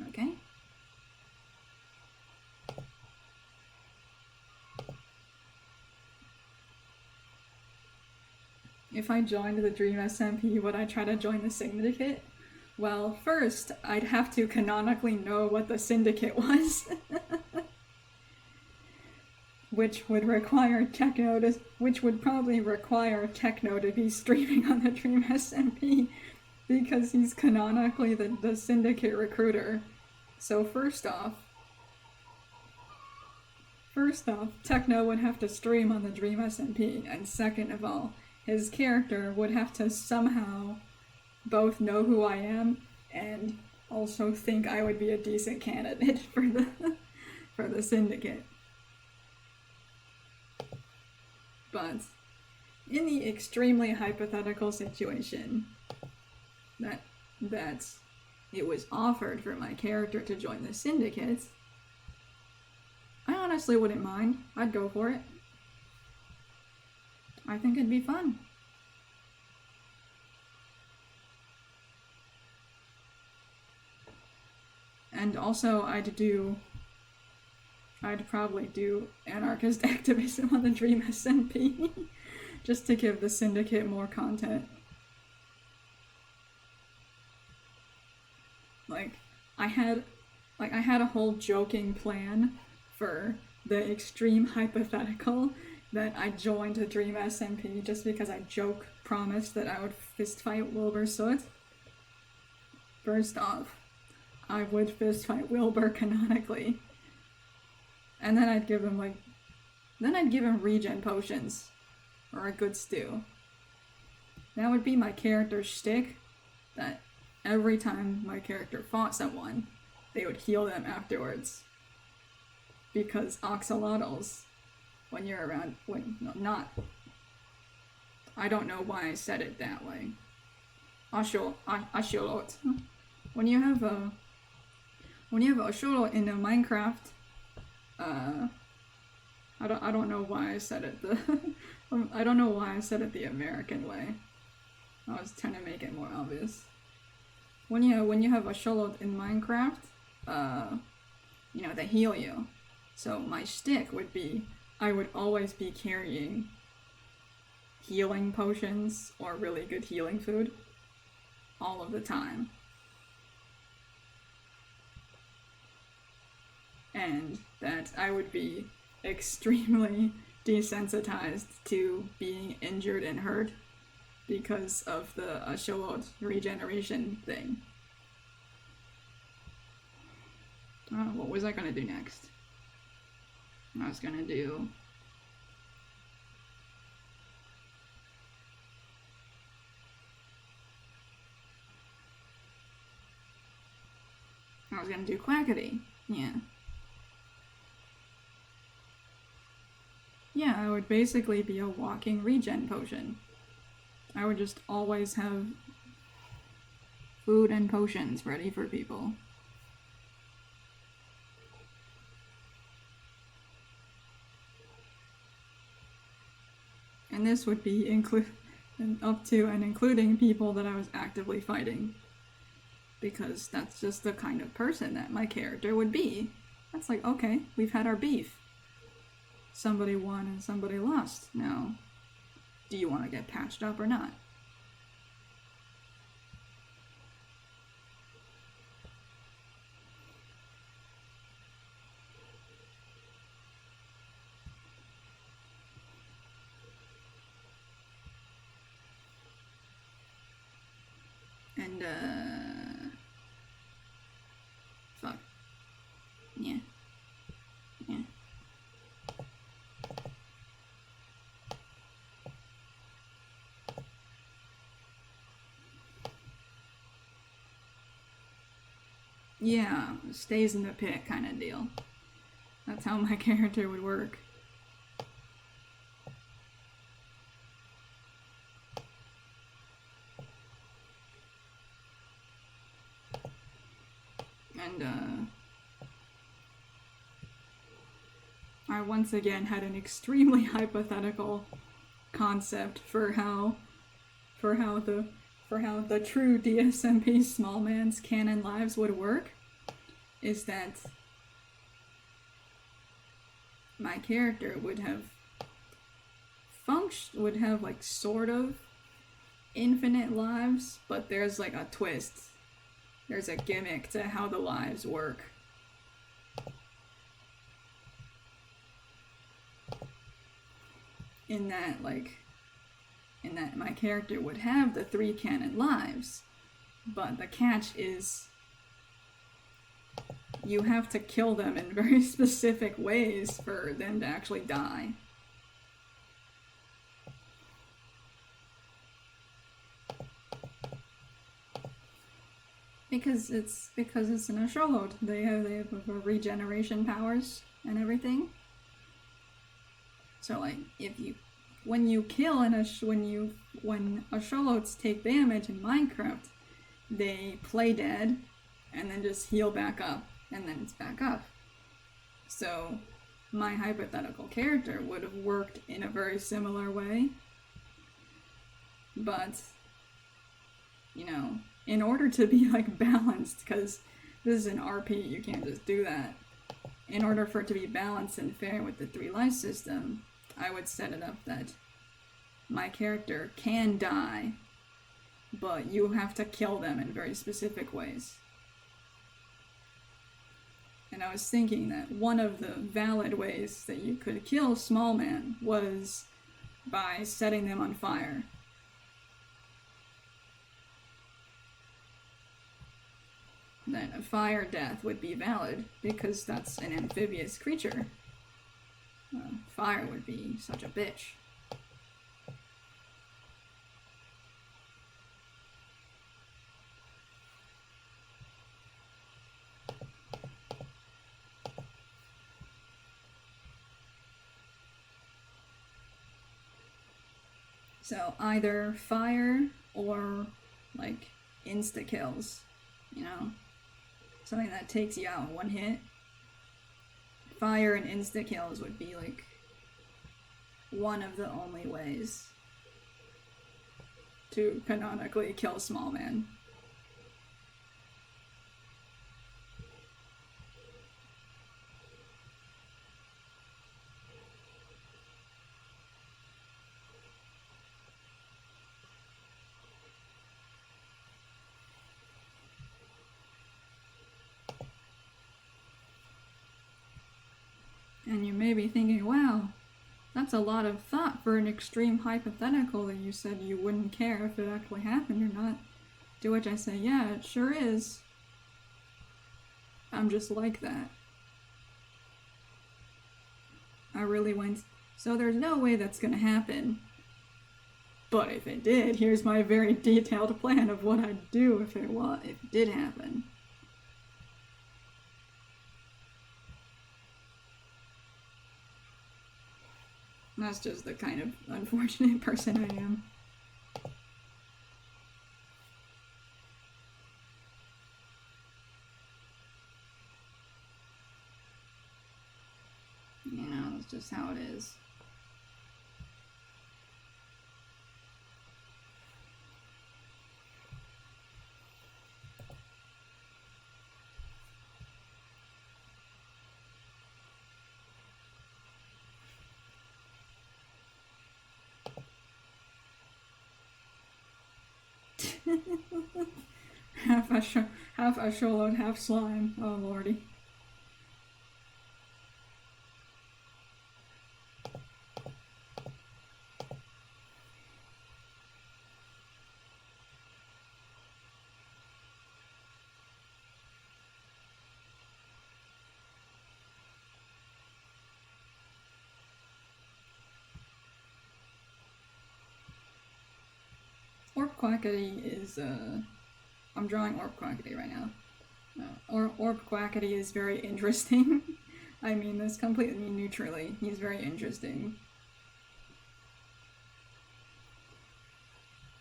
[SPEAKER 1] Okay. If I joined the Dream SMP, would I try to join the Syndicate? Well, first, I'd have to canonically know what the Syndicate was. Which would probably require Techno to be streaming on the Dream SMP, because he's canonically the Syndicate recruiter. So first off, Techno would have to stream on the Dream SMP, and second of all, his character would have to somehow both know who I am and also think I would be a decent candidate for the Syndicate. But in the extremely hypothetical situation that it was offered for my character to join the Syndicate, I honestly wouldn't mind. I'd go for it. I think it'd be fun. And also, I'd probably do anarchist activism on the Dream SMP, just to give the Syndicate more content. I had a whole joking plan for the extreme hypothetical that I joined the Dream SMP just because I promised that I would fistfight Wilbur Soot. First off, I would fistfight Wilbur canonically. And then I'd give him regen potions. Or a good stew. That would be my character shtick, that every time my character fought someone, they would heal them afterwards. because axolotls, when you're around, I don't know why I said it that way. Axolot. When you have a axolot in a Minecraft, I don't know why I said it I don't know why I said it the American way. I was trying to make it more obvious. When you have a axolot in Minecraft, they heal you. So my shtick would be, I would always be carrying healing potions or really good healing food all of the time. And that I would be extremely desensitized to being injured and hurt because of the axolot regeneration thing. What was I gonna do next? I was gonna do... Quackity. Yeah. Yeah, I would basically be a walking regen potion. I would just always have food and potions ready for people. And this would be up to and including people that I was actively fighting. Because that's just the kind of person that my character would be. That's like, okay, we've had our beef. Somebody won and somebody lost. Now, do you want to get patched up or not? And, fuck. Yeah. Yeah. Yeah, stays in the pit kind of deal. That's how my character would work. And, I once again had an extremely hypothetical concept for how the true DSMP smallman's canon lives would work, is that my character would have like sort of infinite lives, but there's like a twist. There's a gimmick to how the lives work. In that my character would have the 3 canon lives, but the catch is you have to kill them in very specific ways for them to actually die. Because it's an axolot. They have regeneration powers and everything. So like when axolots take damage in Minecraft, they play dead and then just heal back up and then it's back up. So my hypothetical character would have worked in a very similar way. But in order to be like balanced, because this is an RP, you can't just do that. In order for it to be balanced and fair with the 3 life system, I would set it up that my character can die, but you have to kill them in very specific ways. And I was thinking that one of the valid ways that you could kill Smallman was by setting them on fire. Then a fire death would be valid, because that's an amphibious creature. Fire would be such a bitch. So either fire or like insta kills, you know? Something that takes you out in one hit. Fire and insta kills would be like one of the only ways to canonically kill Smallman. And you may be thinking, wow, that's a lot of thought for an extreme hypothetical that you said you wouldn't care if it actually happened or not. To which I say, yeah, it sure is. I'm just like that. I really went, so there's no way that's gonna happen. But if it did, here's my very detailed plan of what I'd do if it did happen. That's just the kind of unfortunate person I am. You know, that's just how it is. half a show half slime. Oh lordy. Orb Quackity is, I'm drawing Orb Quackity right now. Orb Quackity is very interesting. I mean this completely neutrally. He's very interesting.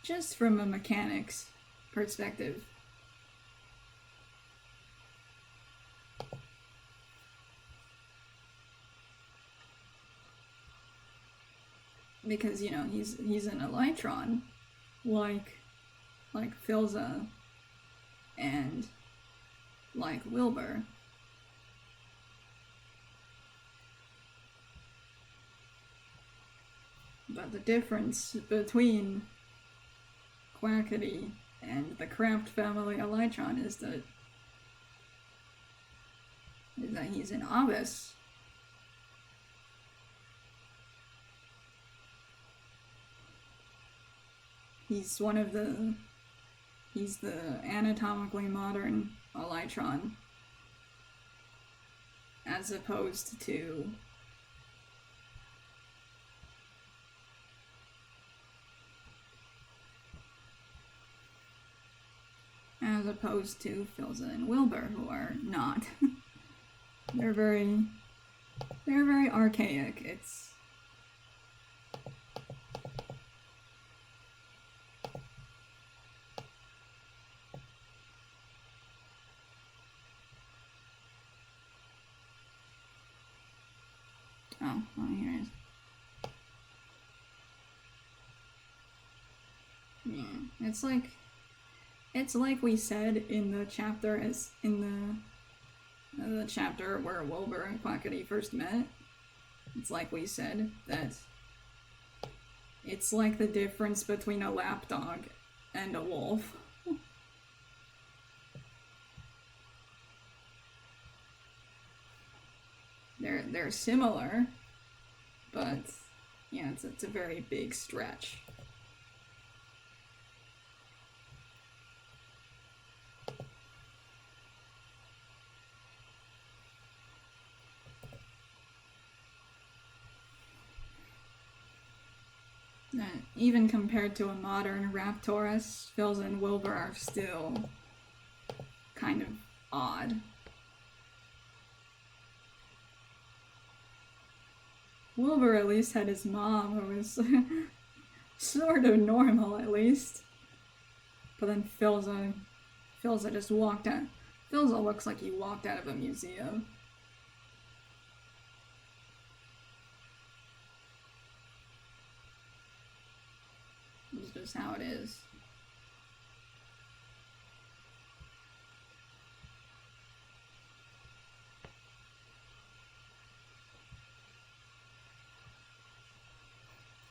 [SPEAKER 1] Just from a mechanics perspective. Because, you know, he's an Elytron, like Philza and like Wilbur. But the difference between Quackity and the Craft family Elytron is that he's an Abyss. He's the anatomically modern Elytron, as opposed to Philza and Wilbur, who are not. They're very archaic. It's oh, well, here it is. Yeah, it's like we said in the chapter the chapter where Wilbur and Quackity first met. It's like we said that it's like the difference between a lapdog and a wolf. They're similar, but yeah, it's a very big stretch. Even compared to a modern Raptorus, Philza and Wilbur are still kind of odd. Wilbur at least had his mom, who was sort of normal at least. But then Philza just walked out. Philza looks like he walked out of a museum. It's just how it is.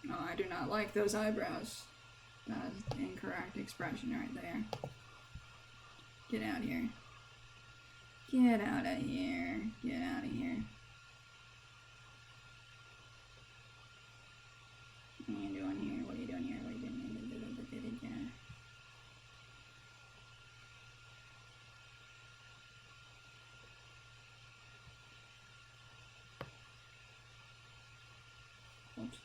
[SPEAKER 1] Oh, I do not like those eyebrows. That is the incorrect expression right there. Get out of here. Get out of here. Get out of here. What are you doing here? What are you doing here? What are you doing here? Oops.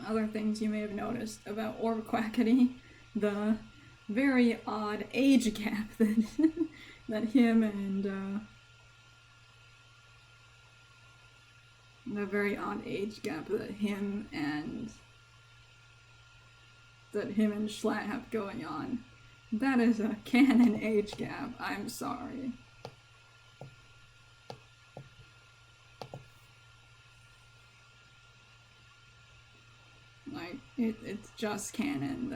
[SPEAKER 1] Other things you may have noticed about Orb Quackity, the very odd age gap that that him and the very odd age gap that him and Schlatt have going on. That is a canon age gap. I'm sorry. Like, it's just canon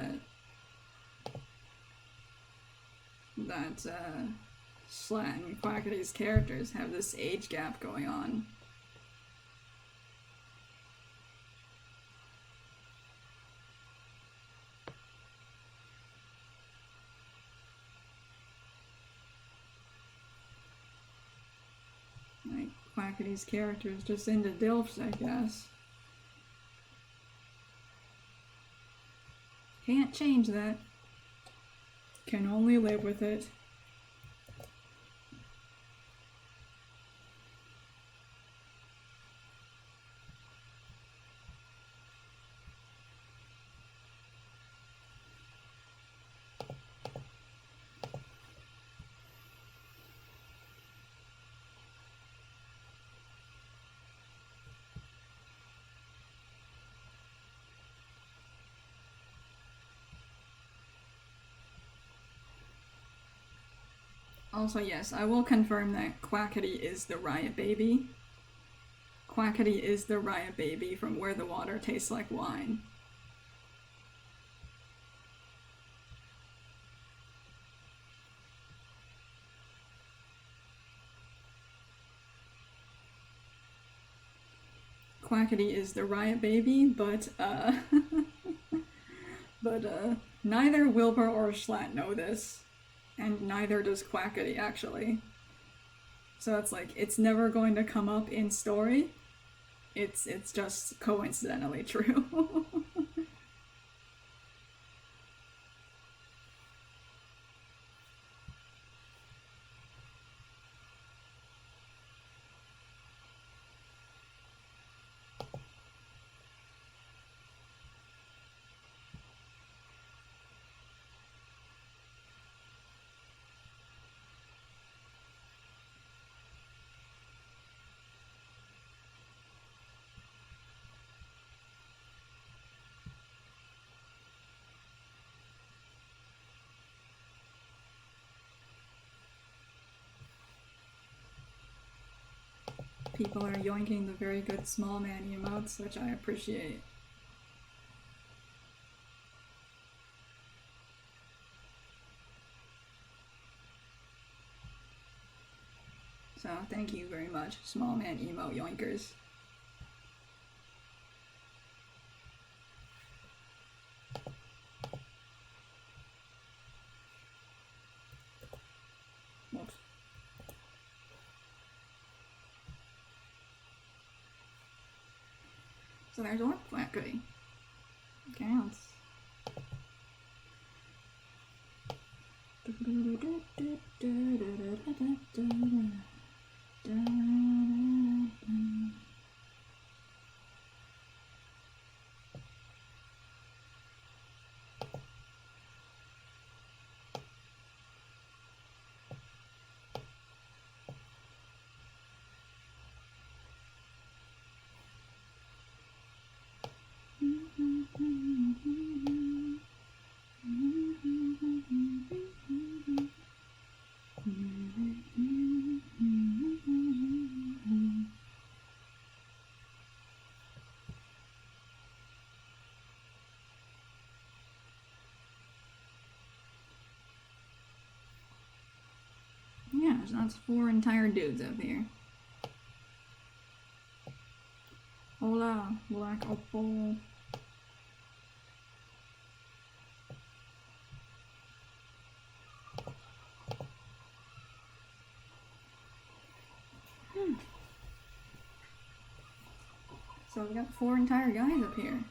[SPEAKER 1] that Schlatt and Quackity's characters have this age gap going on. Like, Quackity's character is just into DILFs, I guess. Can't change that. Can only live with it. Also, yes, I will confirm that Quackity is the riot baby. Quackity is the riot baby from Where the Water Tastes Like Wine. Quackity is the riot baby, but neither Wilbur or Schlatt know this. And neither does Quackity, actually. So it's like, it's never going to come up in story. It's just coincidentally true. People are yoinking the very good smallman emotes, which I appreciate. So thank you very much, smallman emo yoinkers. Whoops. So there's Orb Quackity. Okay, let's Yeah, that's 4 entire dudes up here. Hola, black opal. So we got 4 entire guys up here.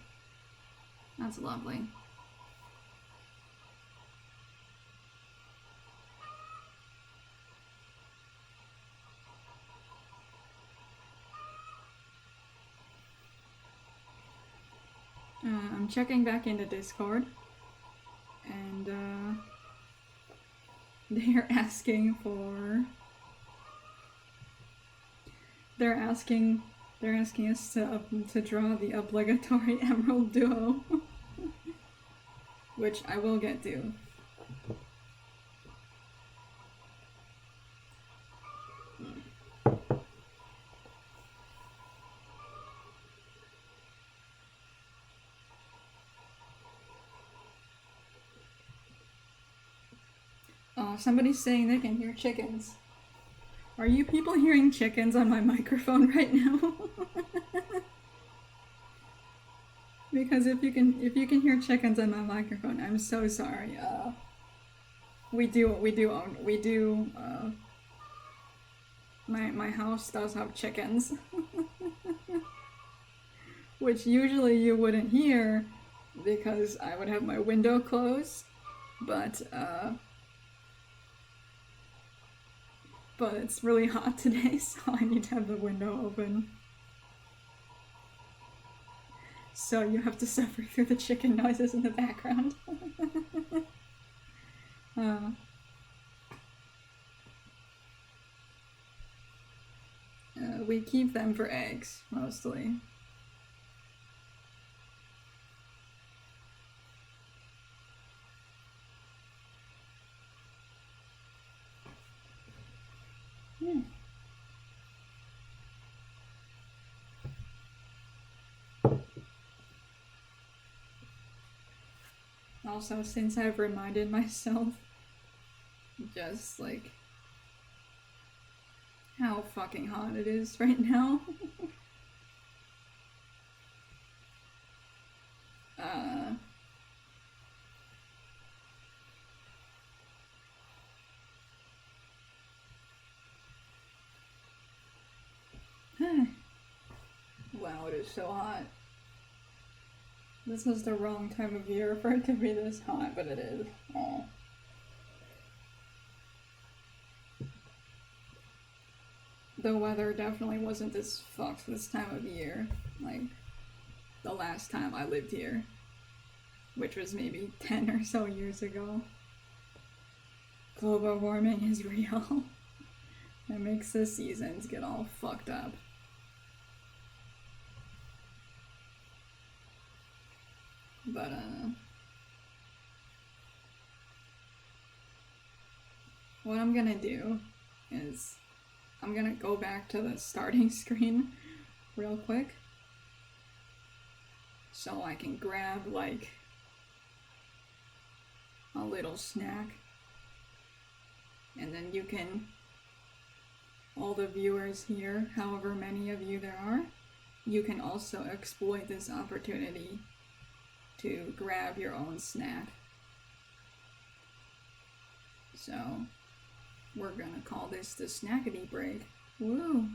[SPEAKER 1] That's lovely. I'm checking back into Discord, and they're asking for. They're asking us to draw the obligatory Emerald Duo, which I will get to. Oh, somebody's saying they can hear chickens. Are you people hearing chickens on my microphone right now? Because if you can hear chickens on my microphone, I'm so sorry. My house does have chickens. Which usually you wouldn't hear because I would have my window closed, but it's really hot today, so I need to have the window open. So you have to suffer through the chicken noises in the background. We keep them for eggs, mostly. Yeah. Also, since I've reminded myself just like how fucking hot it is right now. Wow, it is so hot. This is the wrong time of year for it to be this hot, but it is. Aww. The weather definitely wasn't this fucked this time of year, like the last time I lived here, which was maybe 10 or so years ago. Global warming is real. It makes the seasons get all fucked up. But, what I'm gonna do is I'm gonna go back to the starting screen real quick so I can grab, like, a little snack. And then you can, all the viewers here, however many of you there are, you can also exploit this opportunity to grab your own snack. So, we're gonna call this the snackity break. Woo!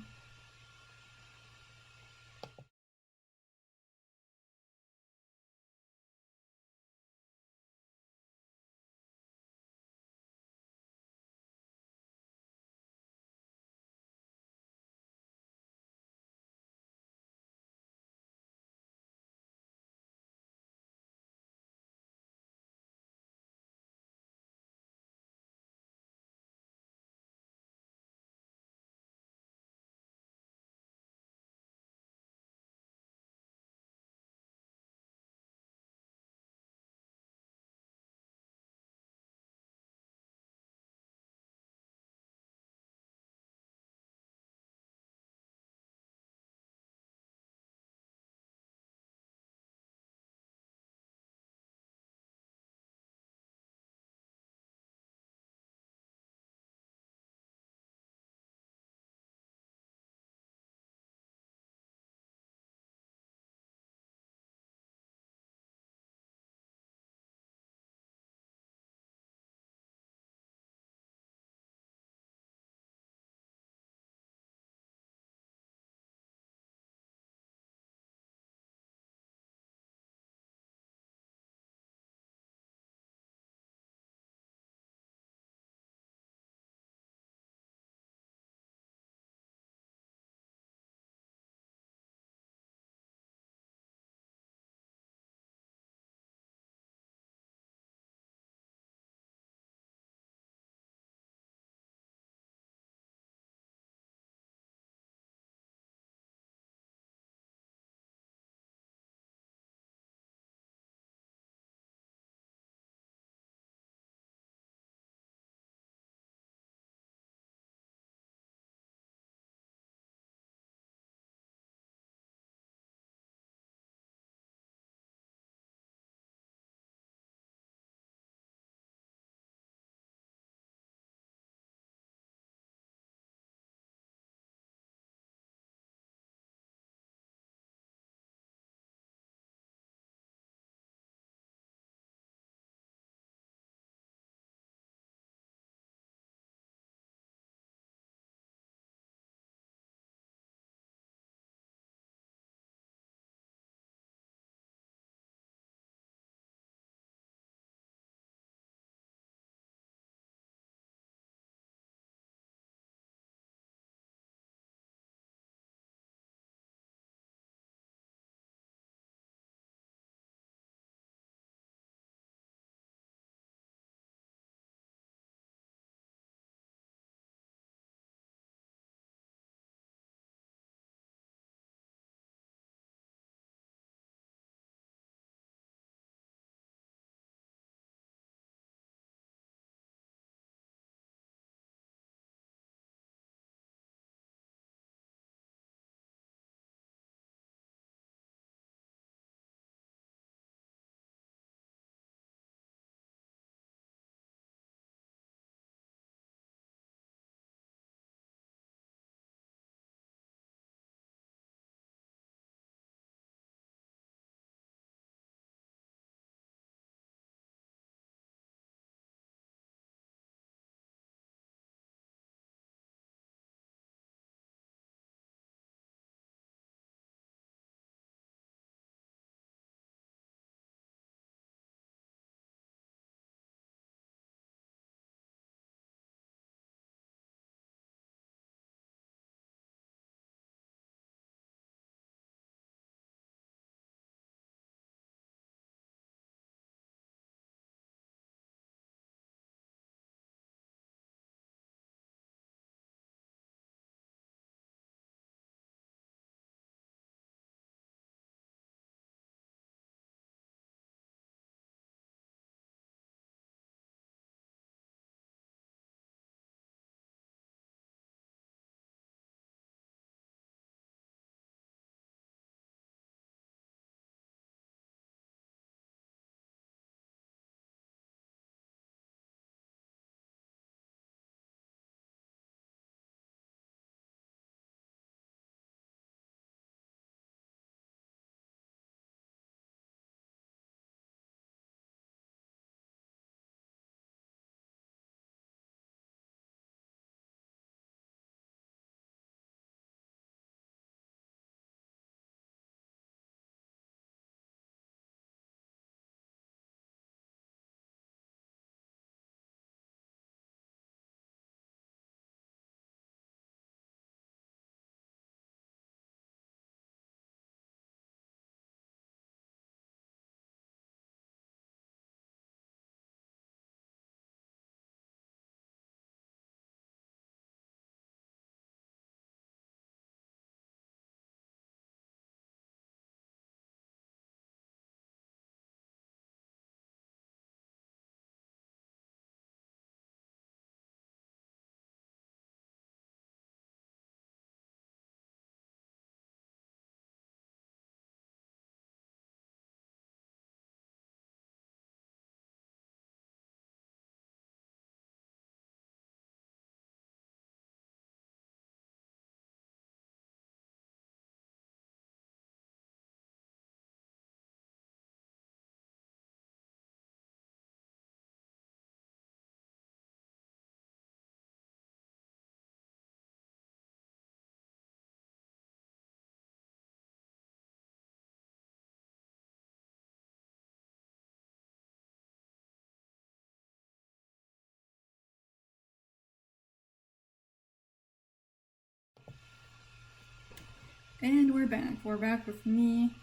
[SPEAKER 1] And we're back. We're back with me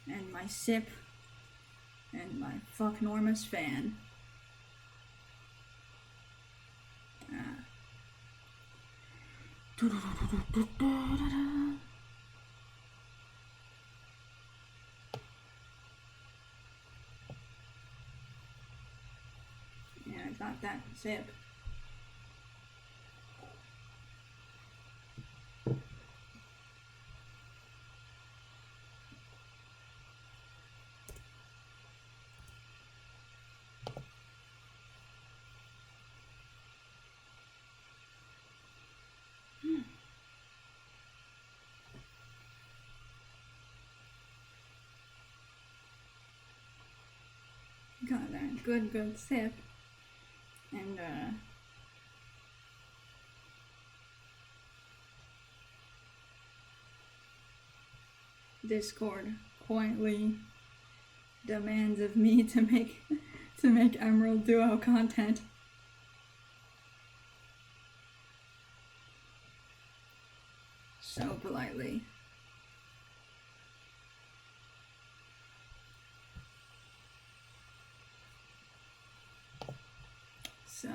[SPEAKER 1] and my sip and my fucknormous fan. Yeah, I got that sip. Got that good sip. And Discord quietly demands of me to make Emerald Duo content. So politely. So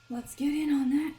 [SPEAKER 1] let's get in on that.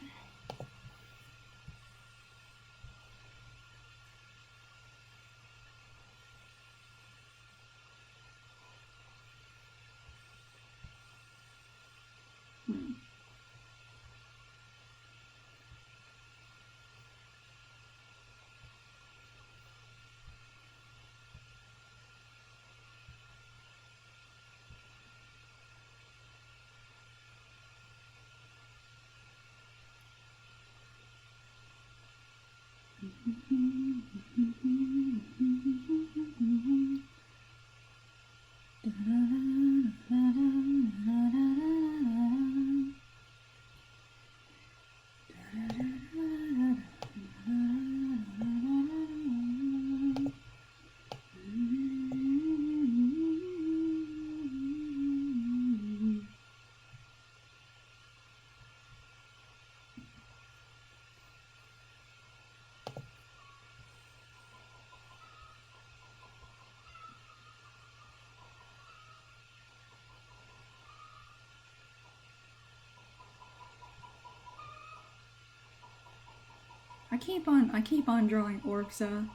[SPEAKER 1] I keep on drawing Orxa.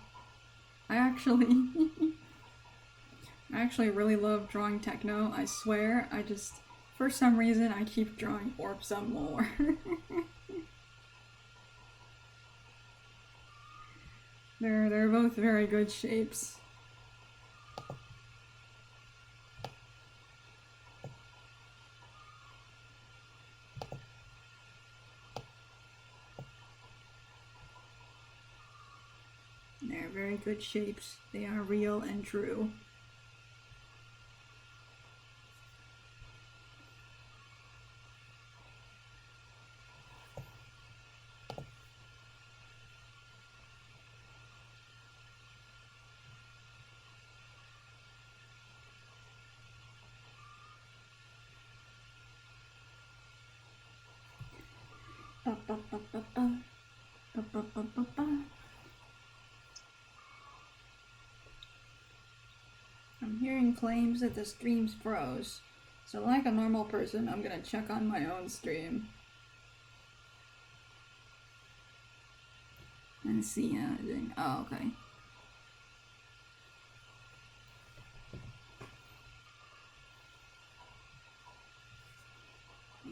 [SPEAKER 1] I actually really love drawing techno, I swear. For some reason, I keep drawing Orxa more. They're both very good shapes. They're very good shapes. They are real and true. I'm hearing claims that the stream's froze. So like a normal person, I'm gonna check on my own stream. And see how it's doing. Oh, okay.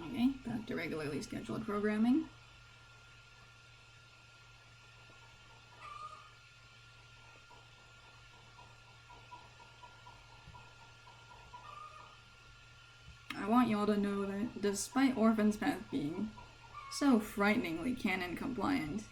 [SPEAKER 1] Okay, back to regularly scheduled programming. I want y'all to know that despite Orphan's Path being so frighteningly canon compliant,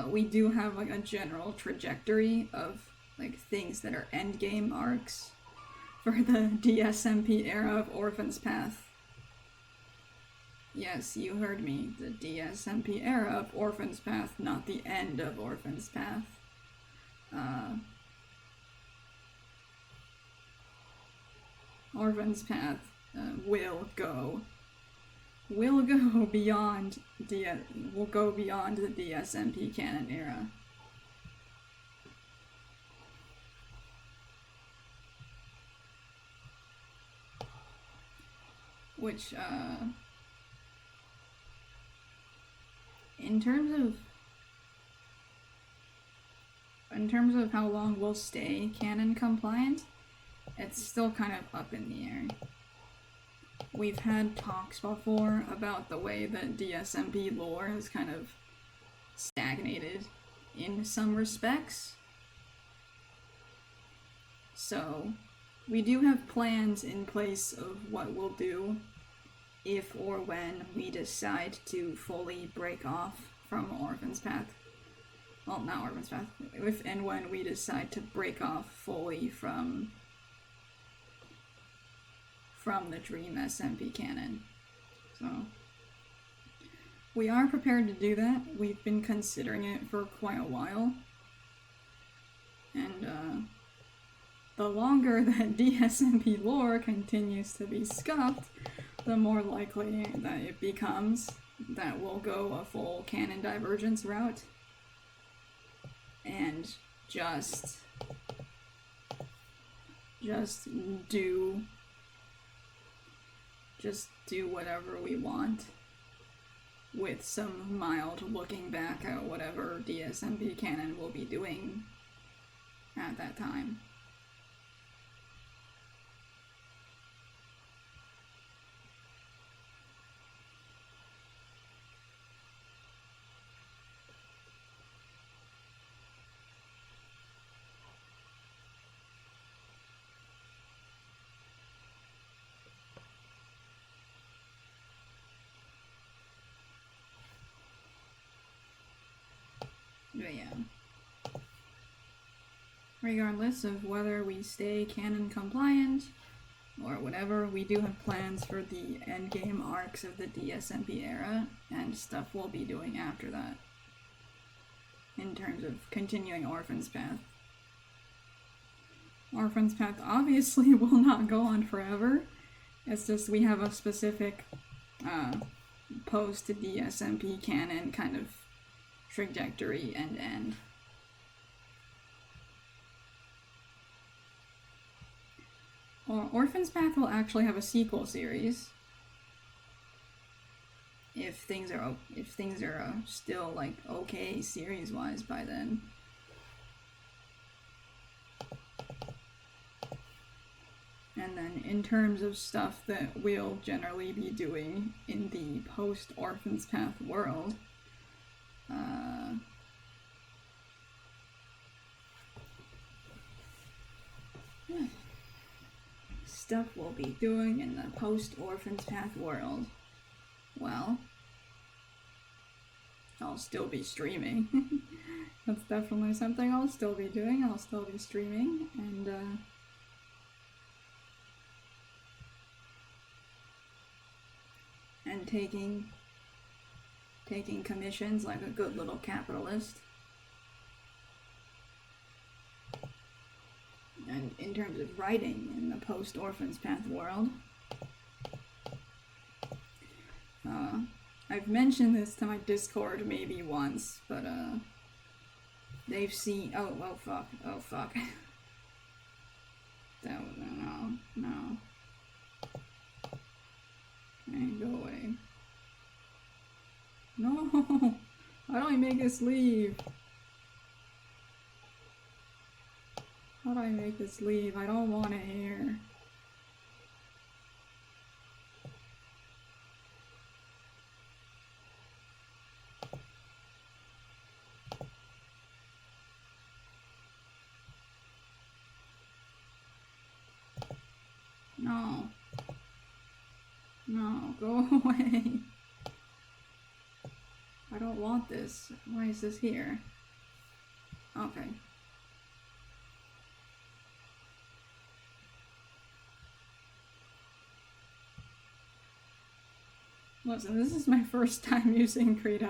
[SPEAKER 1] we do have like a general trajectory of like things that are endgame arcs for the DSMP era of Orphan's Path. Yes, you heard me. The DSMP era of Orphan's Path, not the end of Orphan's Path. Orphan's Path will go beyond the DSMP canon era. Which, in terms of how long we'll stay canon compliant, it's still kind of up in the air. We've had talks before about the way that DSMP lore has kind of stagnated in some respects. So, we do have plans in place of what we'll do if or when we decide to fully break off from Orphan's Path. Well, not Orphan's Path. If and when we decide to break off fully from the Dream SMP canon. So, we are prepared to do that. We've been considering it for quite a while. And, the longer that DSMP lore continues to be scuffed, the more likely that it becomes that we'll go a full canon divergence route and just do whatever we want with some mild looking back at whatever DSMP canon will be doing at that time. But yeah. Regardless of whether we stay canon compliant or whatever, we do have plans for the endgame arcs of the DSMP era and stuff we'll be doing after that in terms of continuing Orphan's Path. Orphan's Path obviously will not go on forever. It's just we have a specific post-DSMP canon kind of trajectory and end. Orphan's Path will actually have a sequel series if things are still like okay series wise by then. And then in terms of stuff that we'll generally be doing in the post Orphan's Path world, stuff we'll be doing in the post-Orphan's Path world. Well, I'll still be streaming. That's definitely something I'll still be doing. I'll still be streaming, and taking commissions like a good little capitalist. And in terms of writing in the post-Orphan's Path world, I've mentioned this to my Discord maybe once, but they've seen. Oh fuck! No. Hey, go away. No! How do I make this leave? How do I make this leave? I don't want it here. No. No, go away. I don't want this. Why is this here? Okay. Listen, this is my first time using Krita.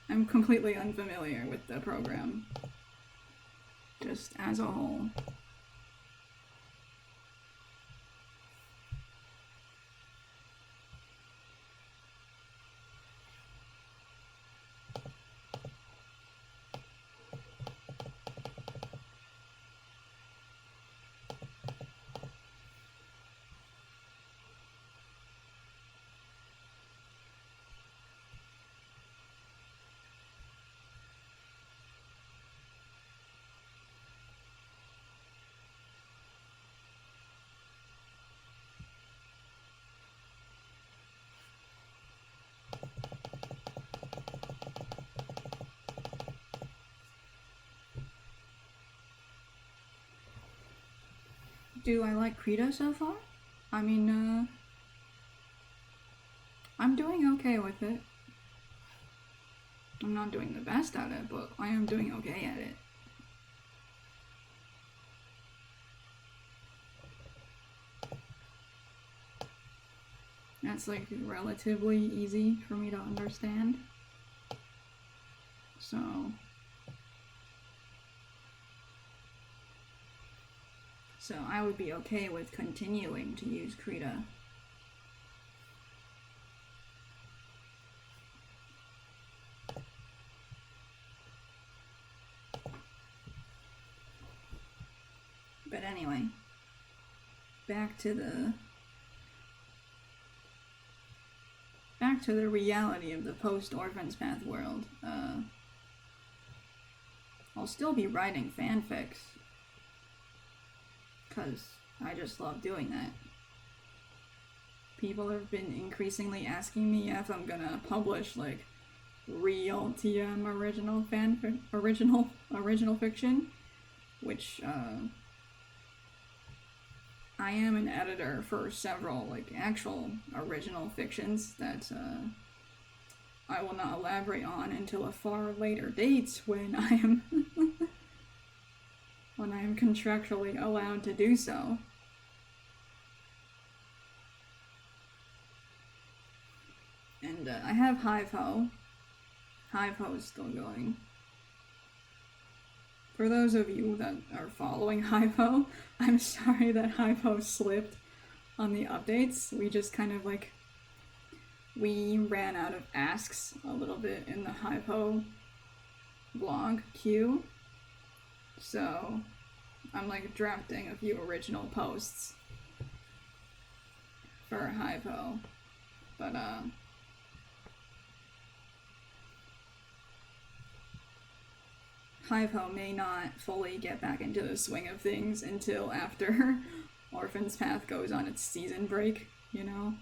[SPEAKER 1] I'm completely unfamiliar with the program. Just as a whole. Do I like Krita so far? I mean, I'm doing okay with it. I'm not doing the best at it, but I am doing okay at it. That's like relatively easy for me to understand. So I would be okay with continuing to use Krita. But anyway, back to the reality of the post-Orphan's Path world. I'll still be writing fanfics, because I just love doing that. People have been increasingly asking me if I'm gonna publish like real TM original fiction, which I am an editor for several like actual original fictions that I will not elaborate on until a far later date when I am contractually allowed to do so. And I have Hive-Ho. Hive-Ho is still going. For those of you that are following Hive-Ho, I'm sorry that Hive-Ho slipped on the updates. We just kind of like, we ran out of asks a little bit in the Hive-Ho blog queue. So I'm like drafting a few original posts for Hive-Ho. But Hive-Ho may not fully get back into the swing of things until after Orphan's Path goes on its season break, you know?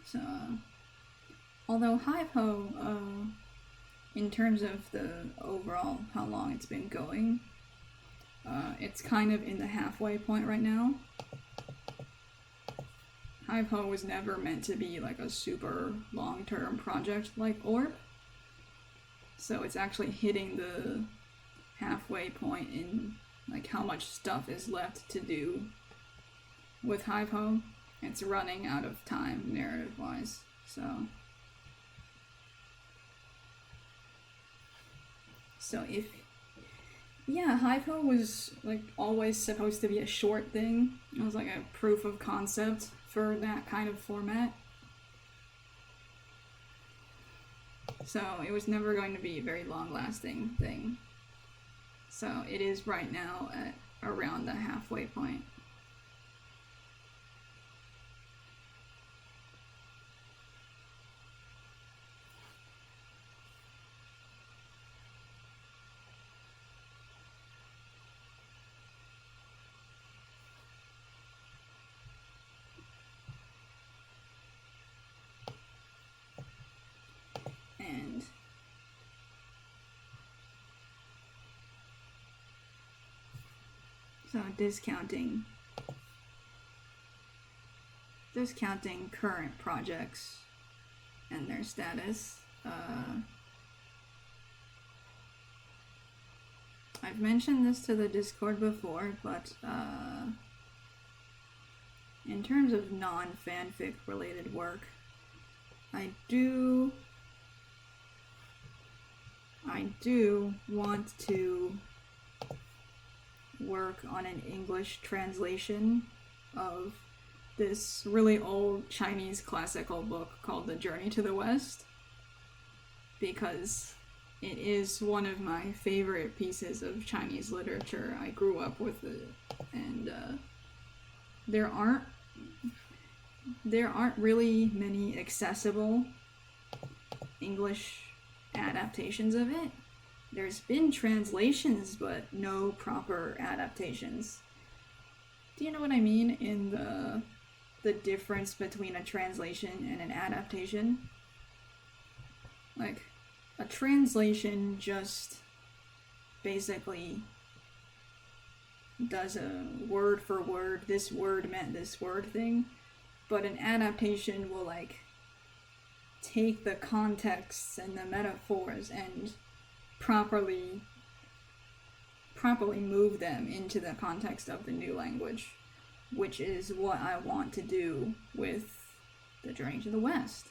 [SPEAKER 1] So, although Hive-Ho, in terms of the overall how long it's been going, it's kind of in the halfway point right now. Hive-Ho was never meant to be like a super long-term project like Orb, so it's actually hitting the halfway point in like how much stuff is left to do with Hive-Ho. It's running out of time narrative-wise, so Hive-Ho was like always supposed to be a short thing. It was like a proof of concept for that kind of format. So it was never going to be a very long-lasting thing. So it is right now at around the halfway point. And so discounting discounting current projects and their status. I've mentioned this to the Discord before, but in terms of non-fanfic related work, I do want to work on an English translation of this really old Chinese classical book called The Journey to the West, because it is one of my favorite pieces of Chinese literature. I grew up with it, and there aren't really many accessible English adaptations of it. There's been translations, but no proper adaptations. Do you know what I mean in the difference between a translation and an adaptation? Like, a translation just basically does a word for word, this word meant this word thing, but an adaptation will, like, take the contexts and the metaphors and properly move them into the context of the new language, which is what I want to do with The Journey to the West.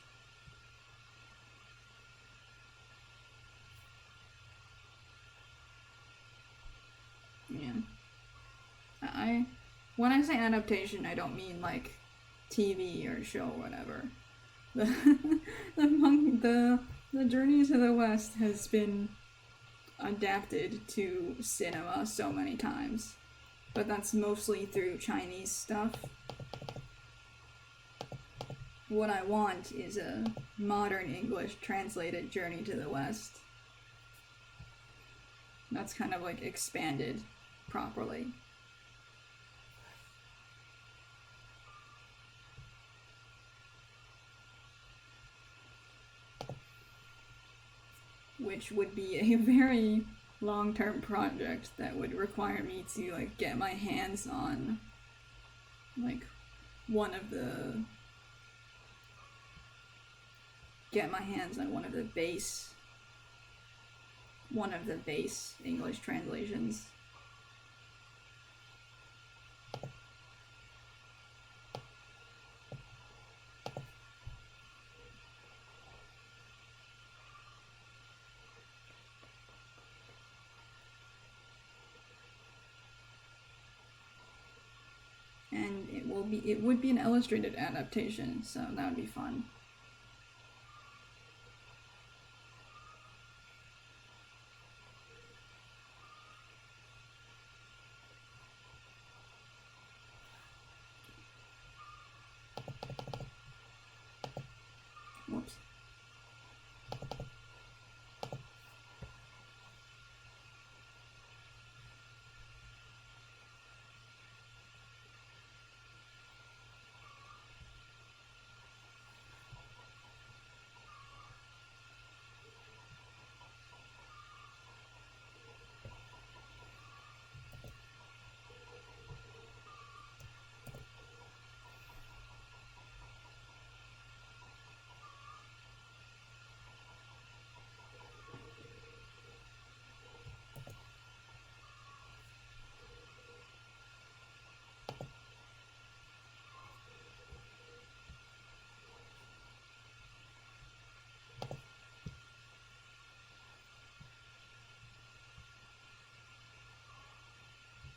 [SPEAKER 1] Yeah. When I say adaptation, I don't mean like TV or show or whatever. The Journey to the West has been adapted to cinema so many times, but that's mostly through Chinese stuff. What I want is a modern English translated Journey to the West that's kind of like expanded properly. Which would be a very long-term project that would require me to like get my hands on like one of the base English translations. And it would be an illustrated adaptation, so that would be fun. Whoops.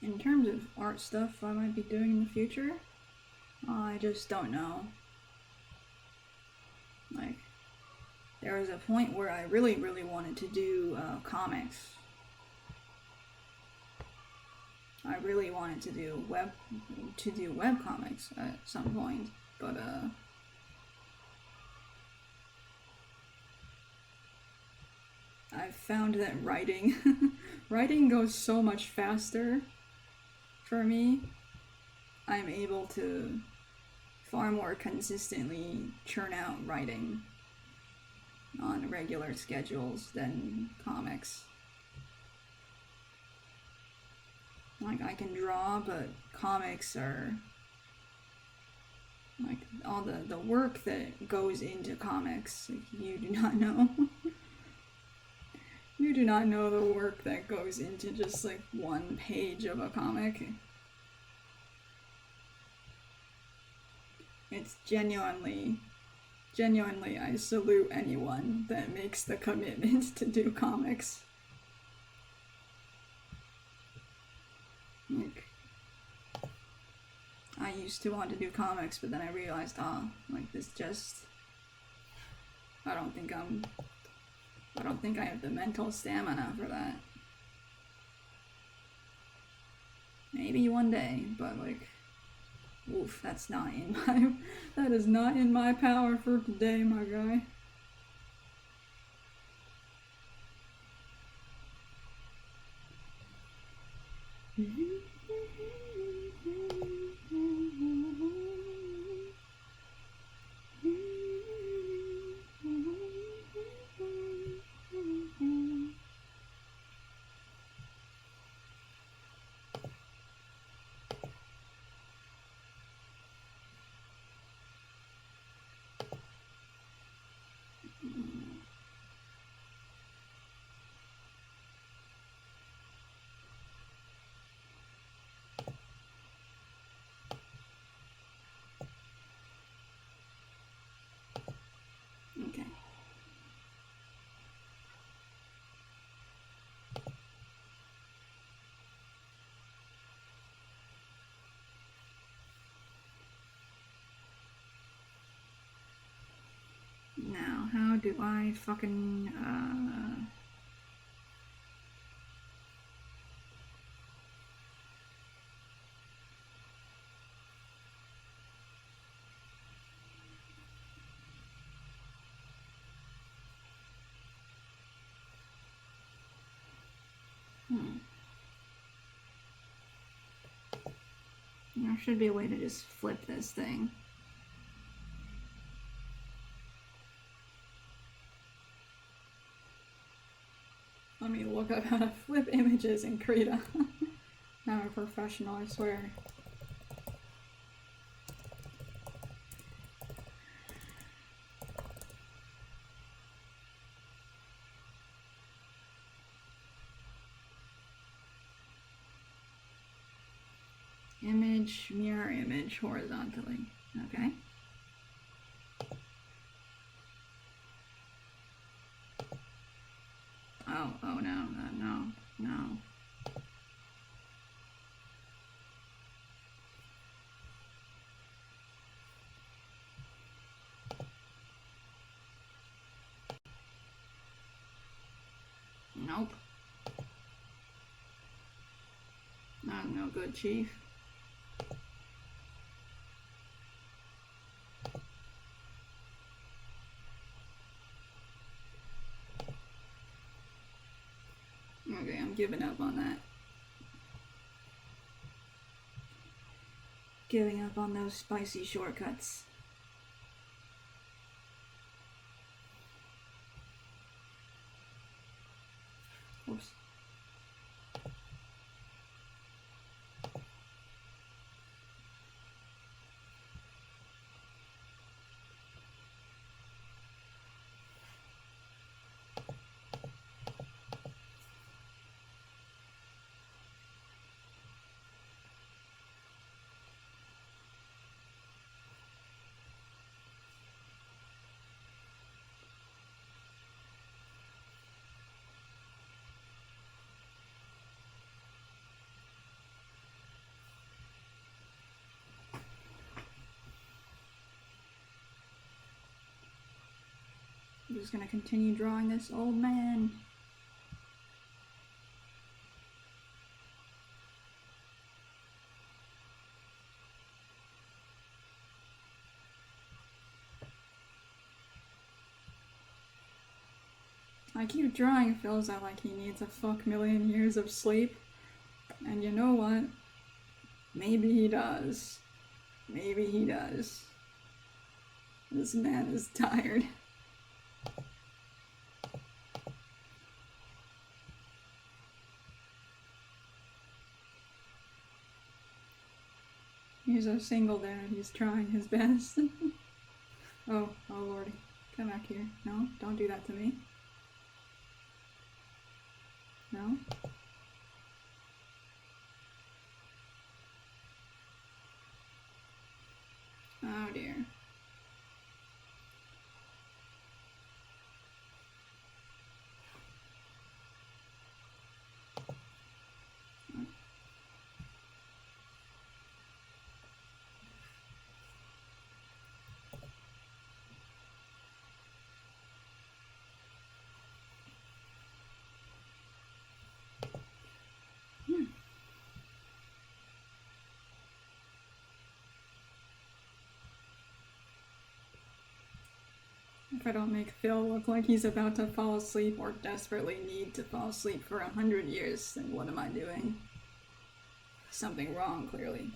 [SPEAKER 1] In terms of art stuff I might be doing in the future, I just don't know. Like, there was a point where I really wanted to do comics. I really wanted to do web comics at some point, but I've found that writing goes so much faster for me. I'm able to far more consistently churn out writing on regular schedules than comics. Like, I can draw, but comics are like all the work that goes into comics. Like, you do not know. You do not know the work that goes into just like one page of a comic. It's genuinely, I salute anyone that makes the commitment to do comics. Like, I used to want to do comics, but then I realized, like this just, I don't think I have the mental stamina for that. Maybe one day, but like, oof, that is not in my power for today, my guy. Okay. Now, how do I fucking, There should be a way to just flip this thing. Let me look up how to flip images in Krita. I'm a professional, I swear. Image, mirror image horizontally. Okay. Oh no, no. Nope. No good, Chief. Okay, I'm giving up on that. Giving up on those spicy shortcuts. Oops. I'm just gonna continue drawing this old man. I keep drawing feels like he needs a fuck million years of sleep. And you know what? Maybe he does. Maybe he does. This man is tired. He's a single dad. He's trying his best. Oh lordy. Come back here. No, don't do that to me. No? Oh dear. If I don't make Phil look like he's about to fall asleep or desperately need to fall asleep for 100 years, then what am I doing? Something wrong, clearly.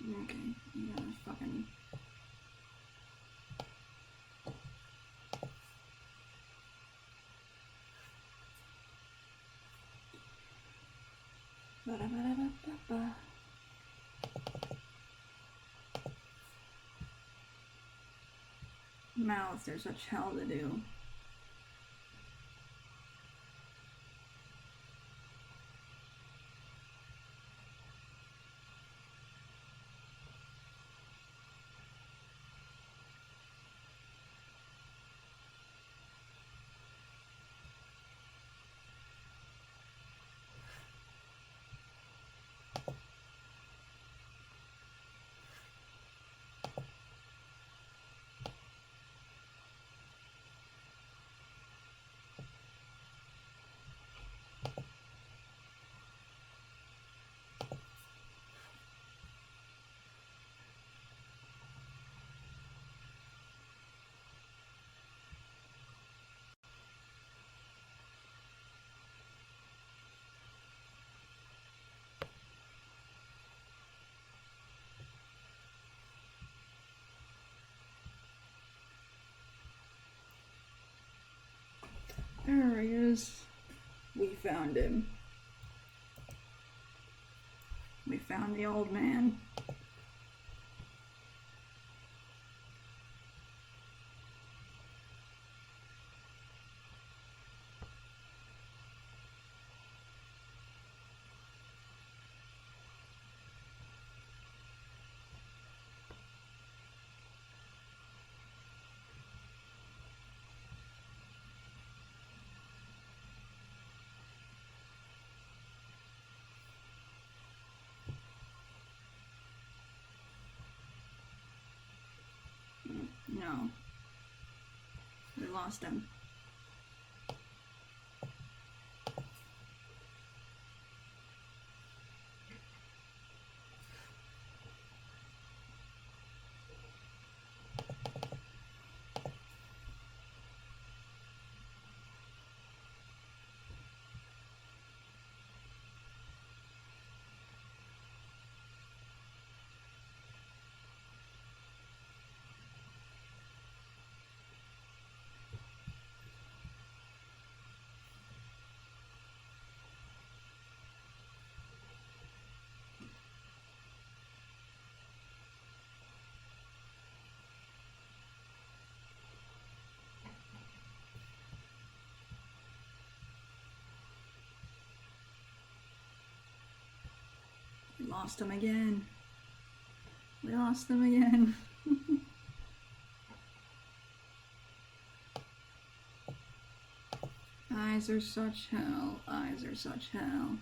[SPEAKER 1] Okay, you gotta fucking... Ba-da-ba-da-ba-ba-ba. Mouth, there's such hell to do. There he is. We found him. We found the old man. No. We lost him. We lost him again. We lost him again. Eyes are such hell. Eyes are such hell.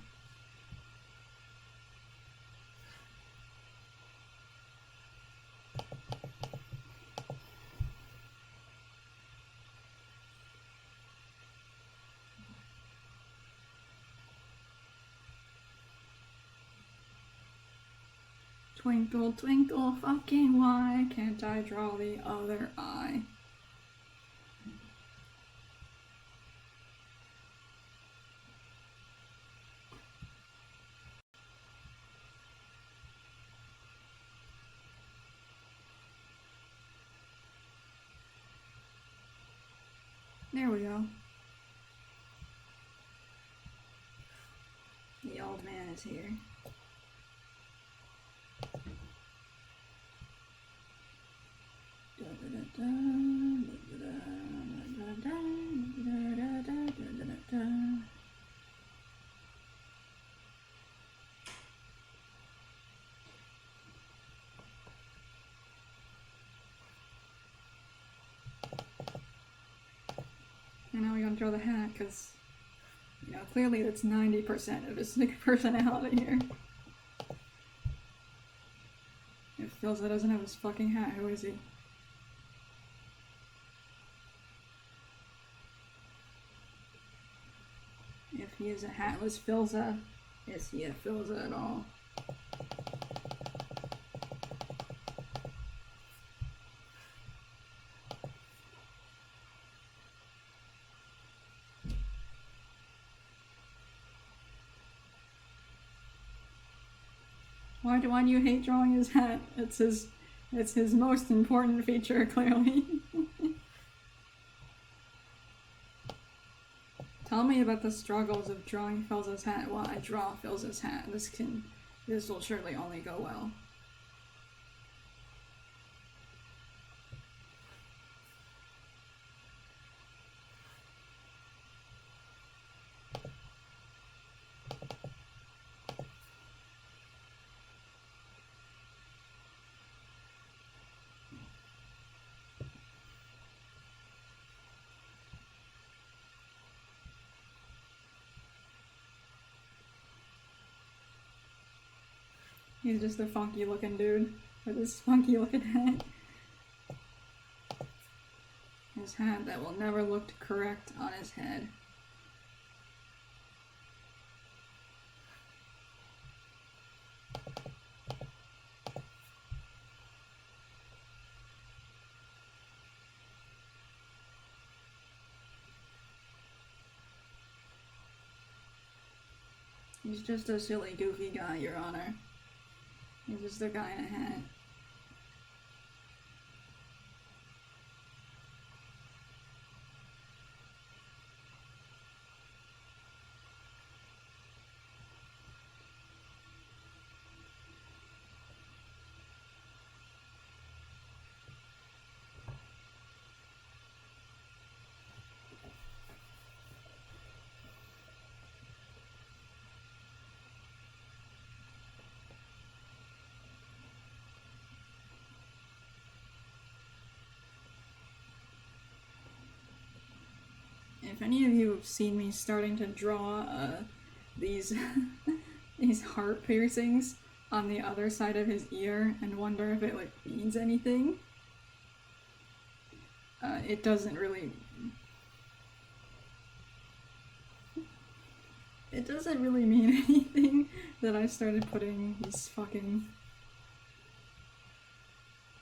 [SPEAKER 1] Twinkle, twinkle, fucking why can't I draw the other eye? There we go. The old man is here. And now we're gonna throw the hat, because, you know, clearly that's 90% of his personality here. If Philza doesn't have his fucking hat, who is he? If he is a hatless Philza, is he a Philza at all? Why do you hate drawing his hat? It's his most important feature, clearly. Tell me about the struggles of drawing Philza's hat while I draw Philza's hat. This will surely only go well. He's just a funky looking dude with his funky looking hat. His hat that will never look correct on his head. He's just a silly, goofy guy, Your Honor. He's just a guy in a hat. If any of you have seen me starting to draw these these heart piercings on the other side of his ear and wonder if it like means anything, it doesn't really. It doesn't really mean anything that I started putting these fucking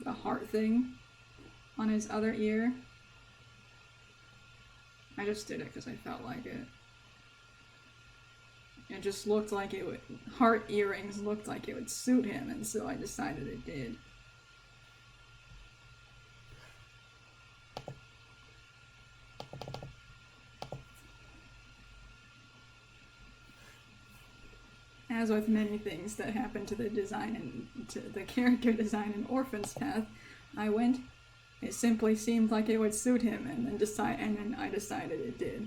[SPEAKER 1] the heart thing on his other ear. I just did it because I felt like it. It just looked like it would. Heart earrings looked like it would suit him, and so I decided it did. As with many things that happened to the design and to the character design in Orphan's Path, I went. It simply seemed like it would suit him, and then I decided it did.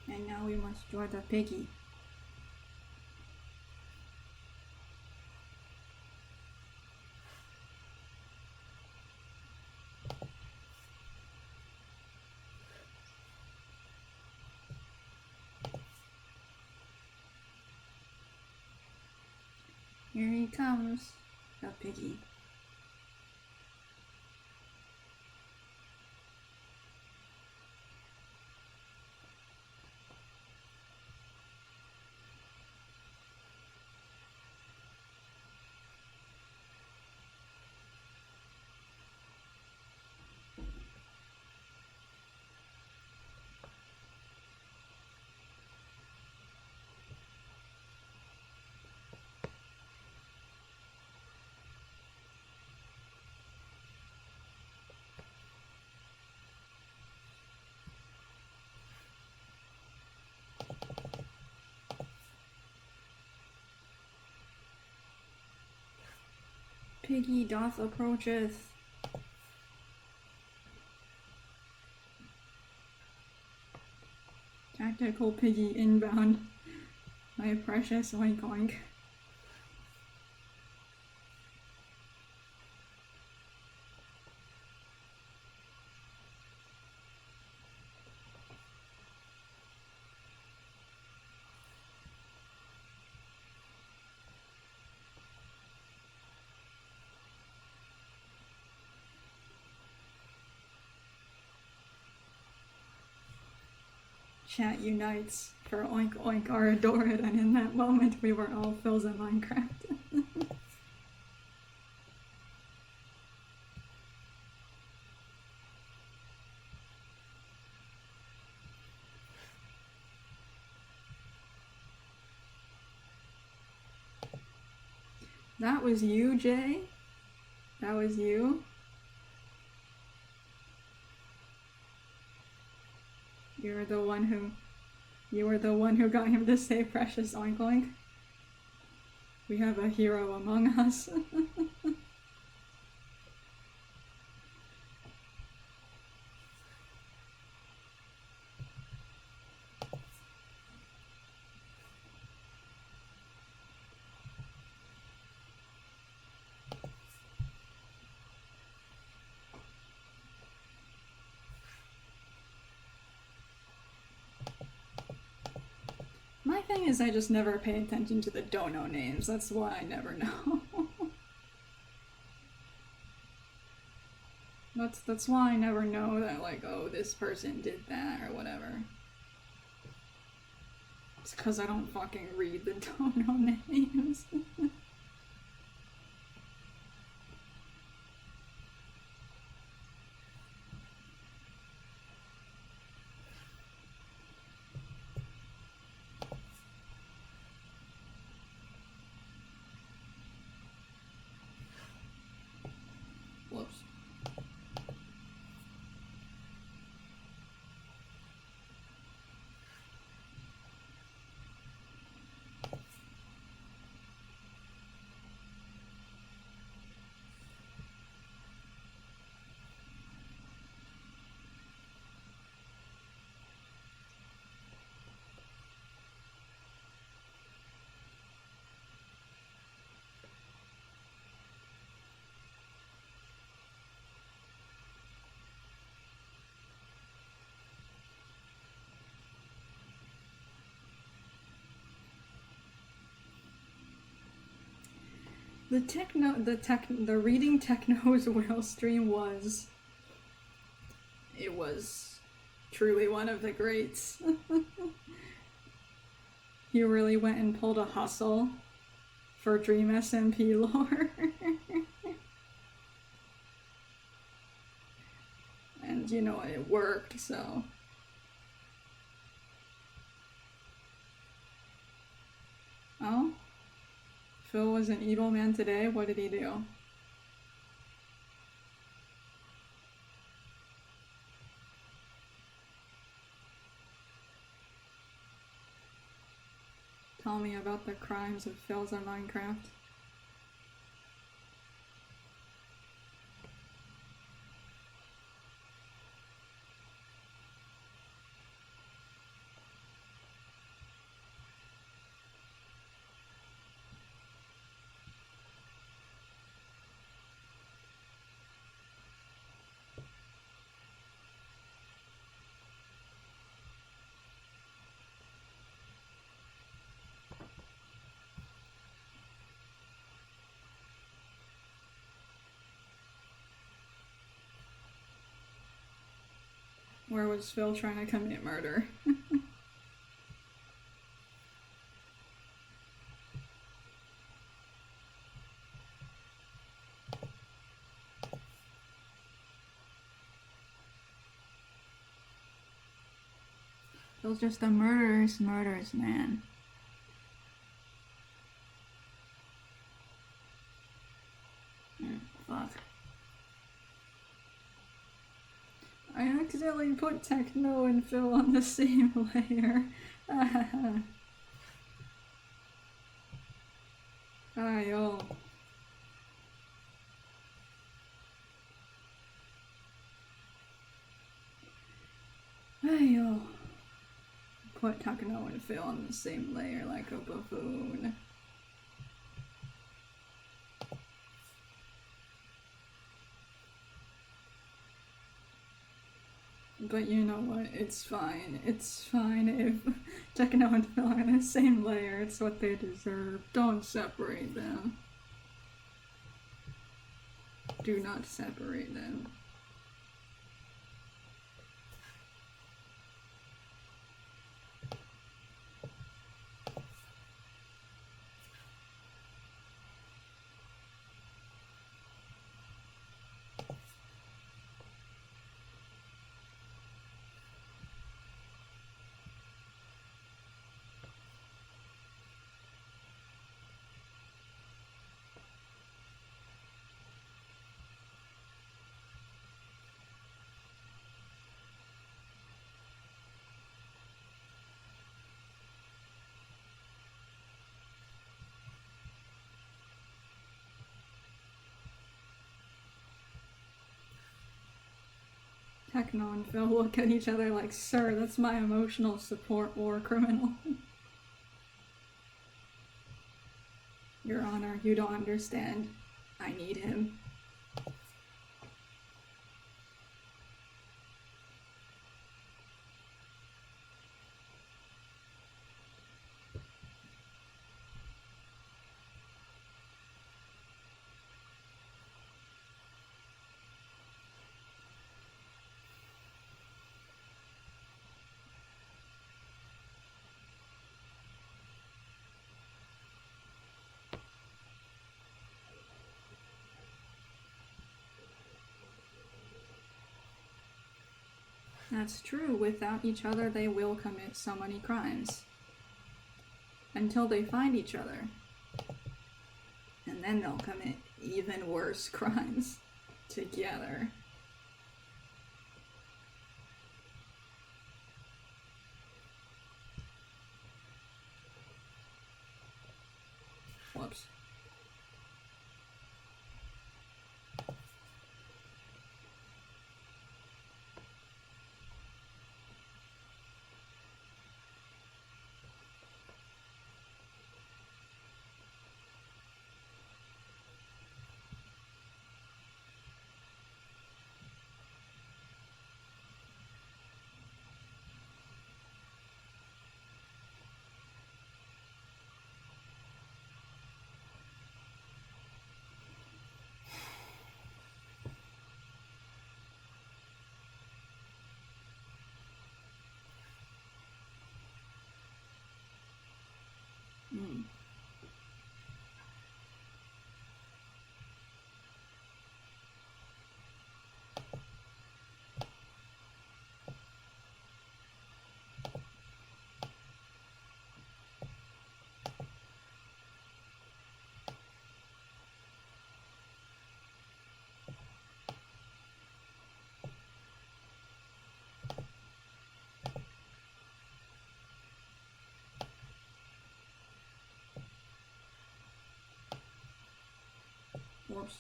[SPEAKER 1] And now we must draw the piggy. Here he comes, the piggy. Piggy doth approacheth. Tactical piggy inbound. My precious oink oink. Chat unites for oink oink are adored, and in that moment we were all fills in Minecraft. That was you, Jay? That was you? You were the one who got him to say precious oink oink. We have a hero among us. My thing is I just never pay attention to the don't know names. That's why I never know. That's why I never know that, like, oh, this person did that or whatever. It's because I don't fucking read the don't know names. Whoops. The reading techno's whale stream was truly one of the greats. He really went and pulled a hustle for Dream SMP lore. And you know, it worked, so. Oh? Phil was an evil man today? What did he do? Tell me about the crimes of Phil's on Minecraft. Where was Phil trying to commit murder? Phil's just a murderous man. Fuck. I accidentally put Techno and Phil on the same layer. Ayo. Ayo. Put Techno and Phil on the same layer like a buffoon. But you know what? It's fine. It's fine if Techno and Phil are in the same layer. It's what they deserve. Don't separate them. Do not separate them. Techno and Phil look at each other like, sir, that's my emotional support war criminal. Your Honor, you don't understand. I need him. That's true. Without each other, they will commit so many crimes. Until they find each other. And then they'll commit even worse crimes together. Whoops. Whoops.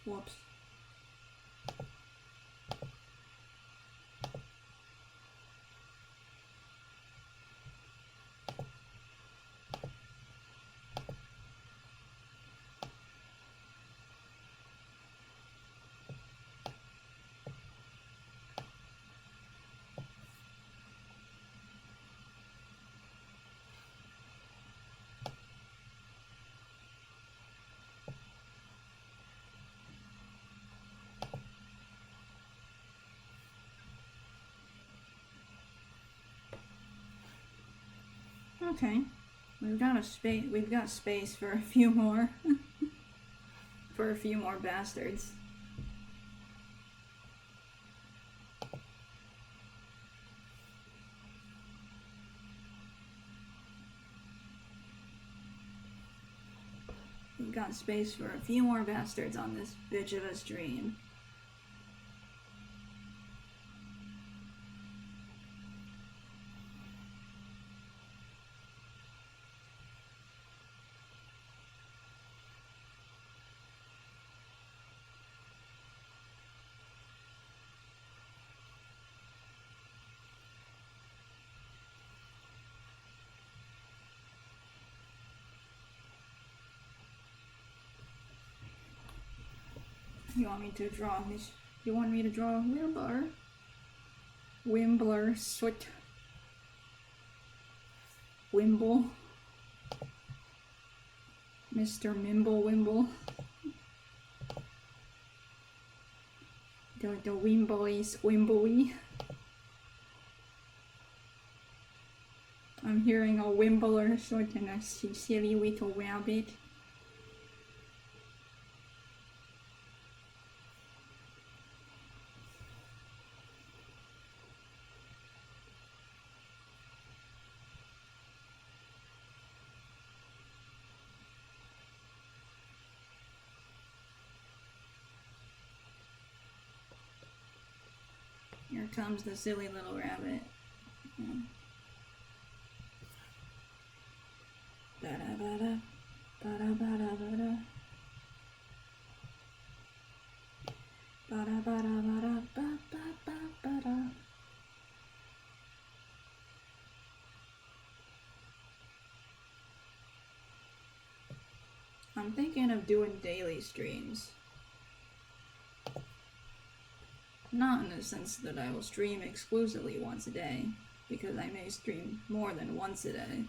[SPEAKER 1] Whoops. Okay. We've got space for a few more. For a few more bastards. We've got space for a few more bastards on this bitch of a stream. You want me to draw this? You want me to draw Wimbler? Wimbler, Soot. Wimble. Mr. Mimble Wimble. The Wimbley's Wimbley. I'm hearing a Wimbler Soot and a silly little rabbit. Here comes the silly little rabbit. Ba-da-ba-da, ba-da-ba-da-ba-da. Ba-da-ba-da-ba-da, ba-ba-ba-ba-da. I'm thinking of doing daily streams. Not in the sense that I will stream exclusively once a day, because I may stream more than once a day,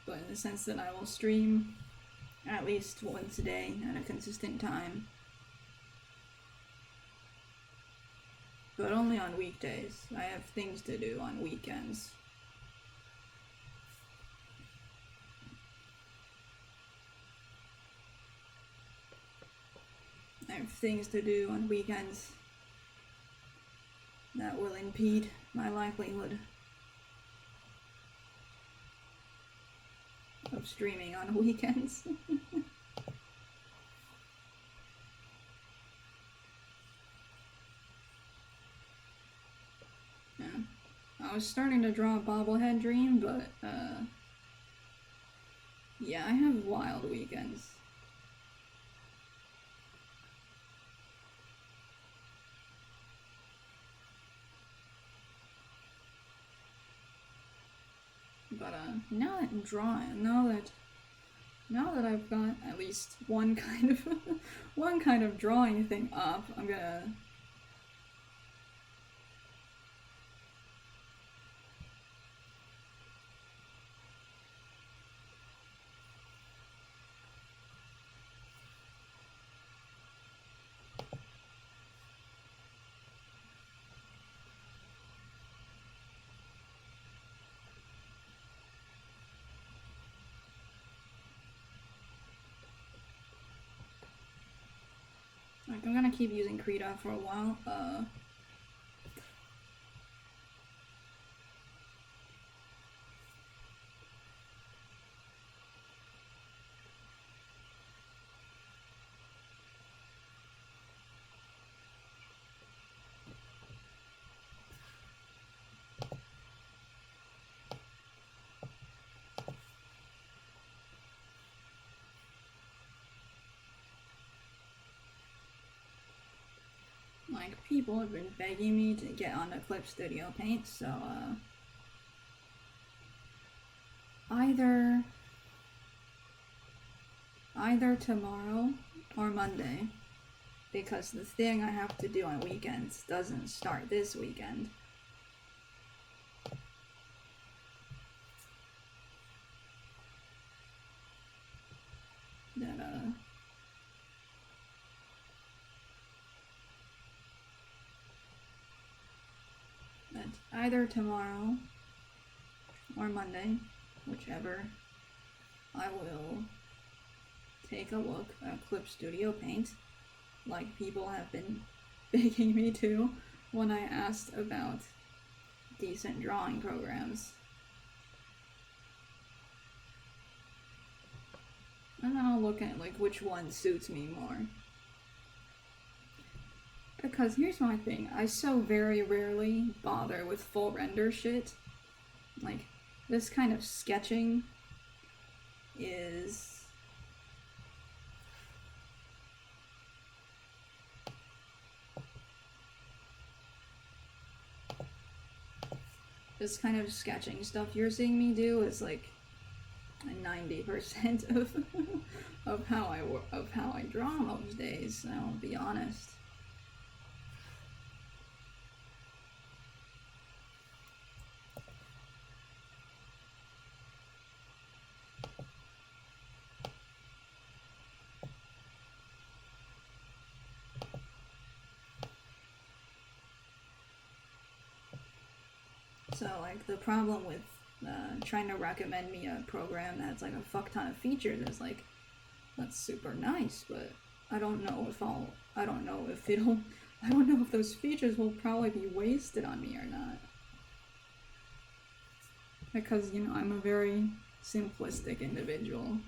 [SPEAKER 1] but in the sense that I will stream at least once a day at a consistent time. but only on weekdays. I have things to do on weekends. I have things to do on weekends that will impede my likelihood of streaming on weekends. Yeah. I was starting to draw a bobblehead dream, but yeah, I have wild weekends. But now that I'm drawing, now that I've got at least one kind of drawing thing up, I'm gonna I'm gonna keep using krita for a while. Like, people have been begging me to get on Eclipse Studio Paint, so either tomorrow or Monday, because the thing I have to do on weekends doesn't start this weekend. That either tomorrow or Monday, whichever, I will take a look at Eclipse Studio Paint, like people have been begging me to when I asked about decent drawing programs. And then I'll look at like which one suits me more. Because here's my thing, I so very rarely bother with full render shit. Like, this kind of sketching is this kind of sketching stuff you're seeing me do is like 90% of how I draw most days, I'll be honest. So, like, the problem with trying to recommend me a program that's like a fuck ton of features is like, that's super nice, but I don't know if those features will probably be wasted on me or not. Because, you know, I'm a very simplistic individual.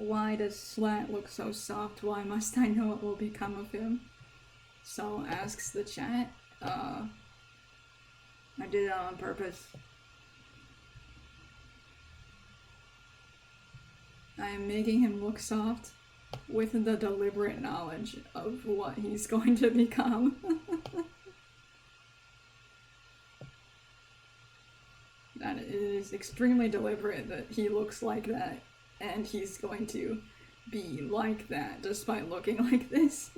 [SPEAKER 1] Why does Slat look so soft? Why must I know what will become of him? So asks the chat. I did that on purpose. I am making him look soft with the deliberate knowledge of what he's going to become. That it is extremely deliberate that he looks like that, and he's going to be like that despite looking like this.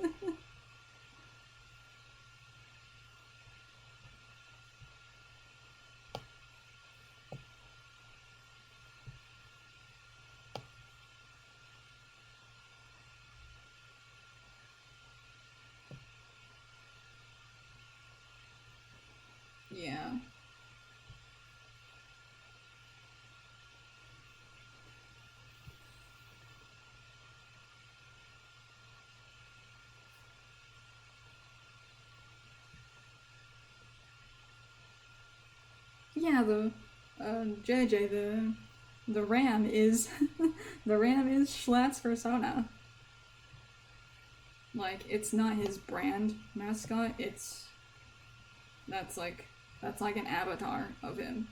[SPEAKER 1] Yeah. Yeah, the JJ, the ram is the ram is Schlatt's persona. Like, it's not his brand mascot, that's like an avatar of him.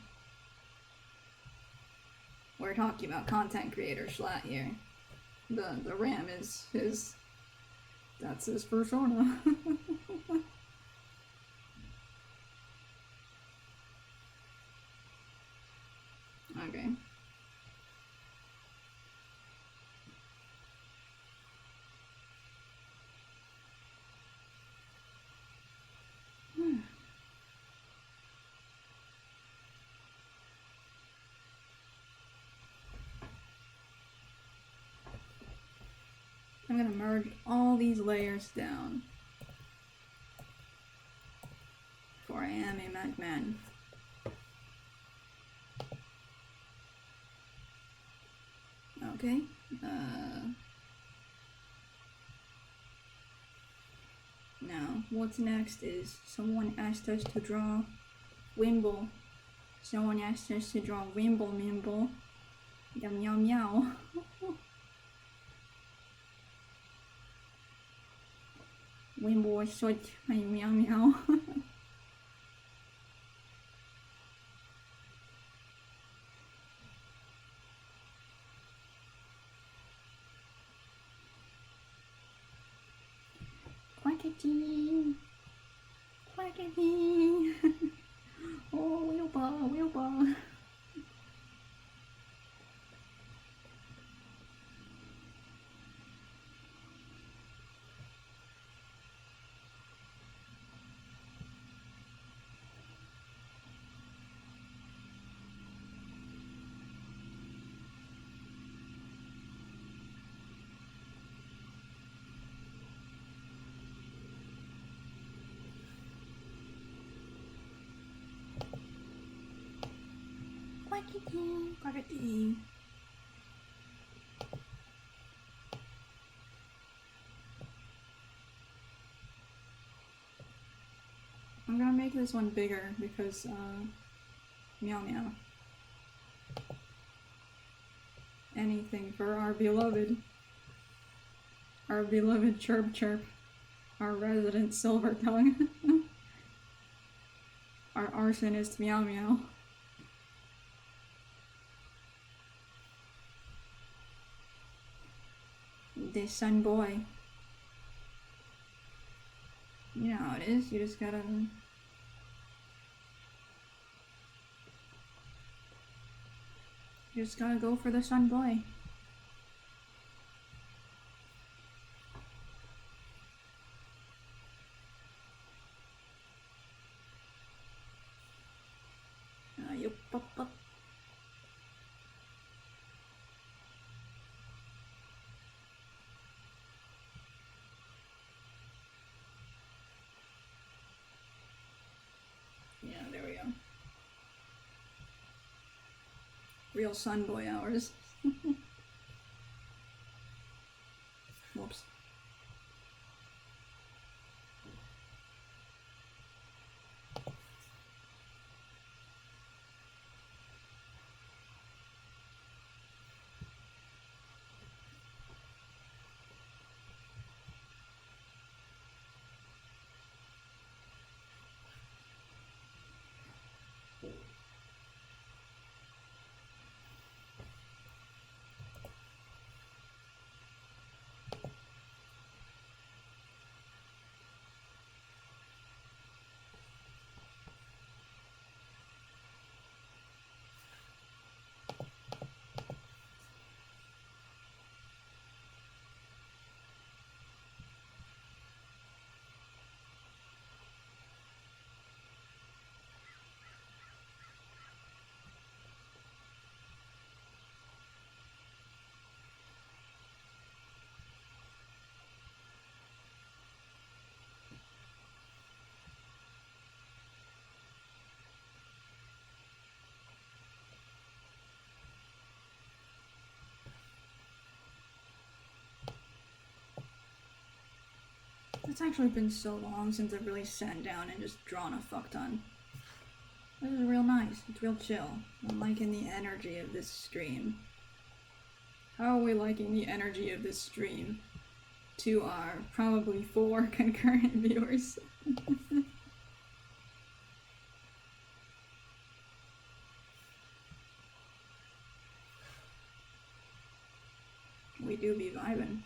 [SPEAKER 1] We're talking about content creator Schlatt here. The ram is that's his persona. Okay. I'm gonna merge all these layers down. For I am a madman. Okay. Now, what's next is someone asked us to draw Wimble. Someone asked us to draw Wimble Mimble. Yum yum meow. Wimble short meow meow. Quackity. Quackity. Oh, Wilbur. Quackity. I'm gonna make this one bigger because, meow meow. Anything for our beloved chirp chirp, our resident silver tongue, our arsonist meow meow. The sun boy. You know how it is, you just gotta go for the sun boy. You pop up. Yeah, there we go. Real sun boy hours. Whoops. It's actually been so long since I've really sat down and just drawn a fuck ton. This is real nice. It's real chill. I'm liking the energy of this stream. How are we liking the energy of this stream? To our probably 4 concurrent viewers. We do be vibing.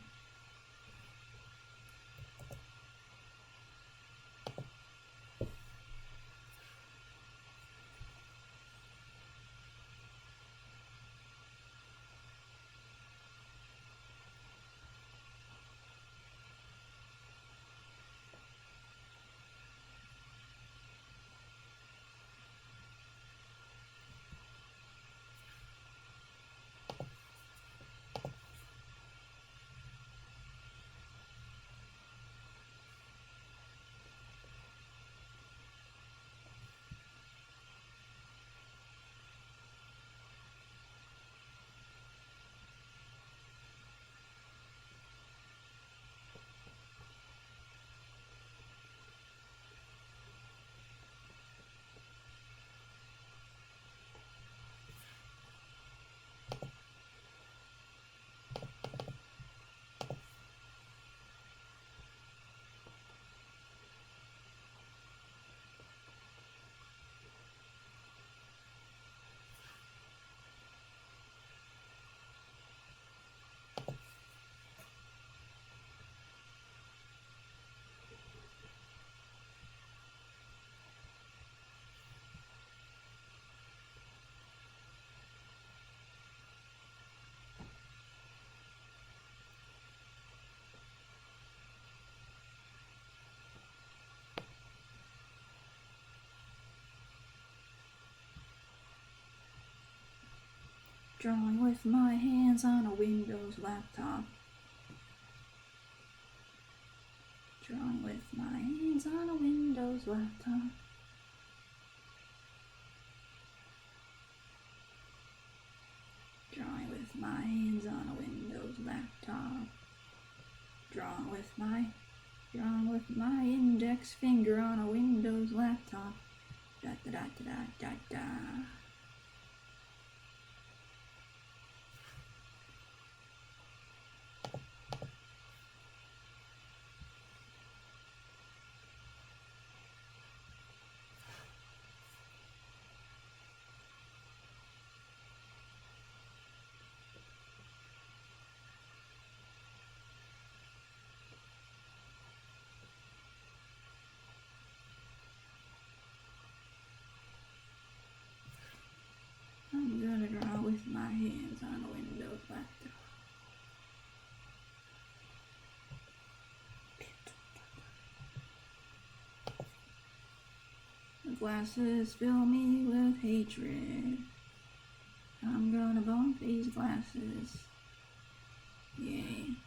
[SPEAKER 1] Drawing with my hands on a Windows laptop. Drawing with my hands on a Windows laptop. Drawing with my hands on a Windows laptop. Drawing with my index finger on a Windows laptop. Da da da da da da. I'm gonna draw with my hands on a Windows laptop. The glasses fill me with hatred. I'm gonna bump these glasses. Yay.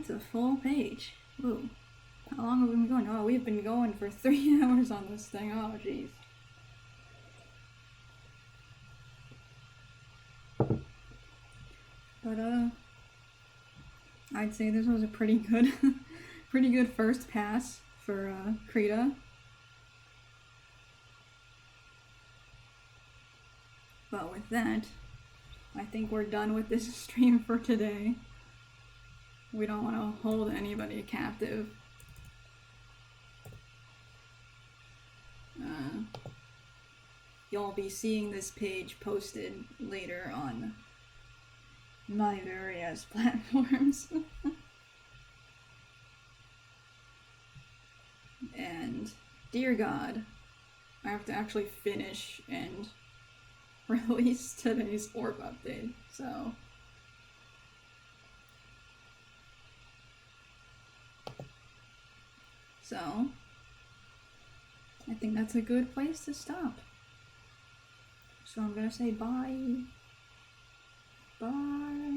[SPEAKER 1] It's a full page. Ooh. How long have we been going? Oh, we've been going for 3 hours on this thing. Oh, jeez. But, I'd say this was a pretty good, pretty good first pass for, Krita. But with that, I think we're done with this stream for today. We don't want to hold anybody captive. You'll be seeing this page posted later on my various platforms. And, dear God, I have to actually finish and release today's orb update, so... I think that's a good place to stop. So I'm gonna say bye. Bye.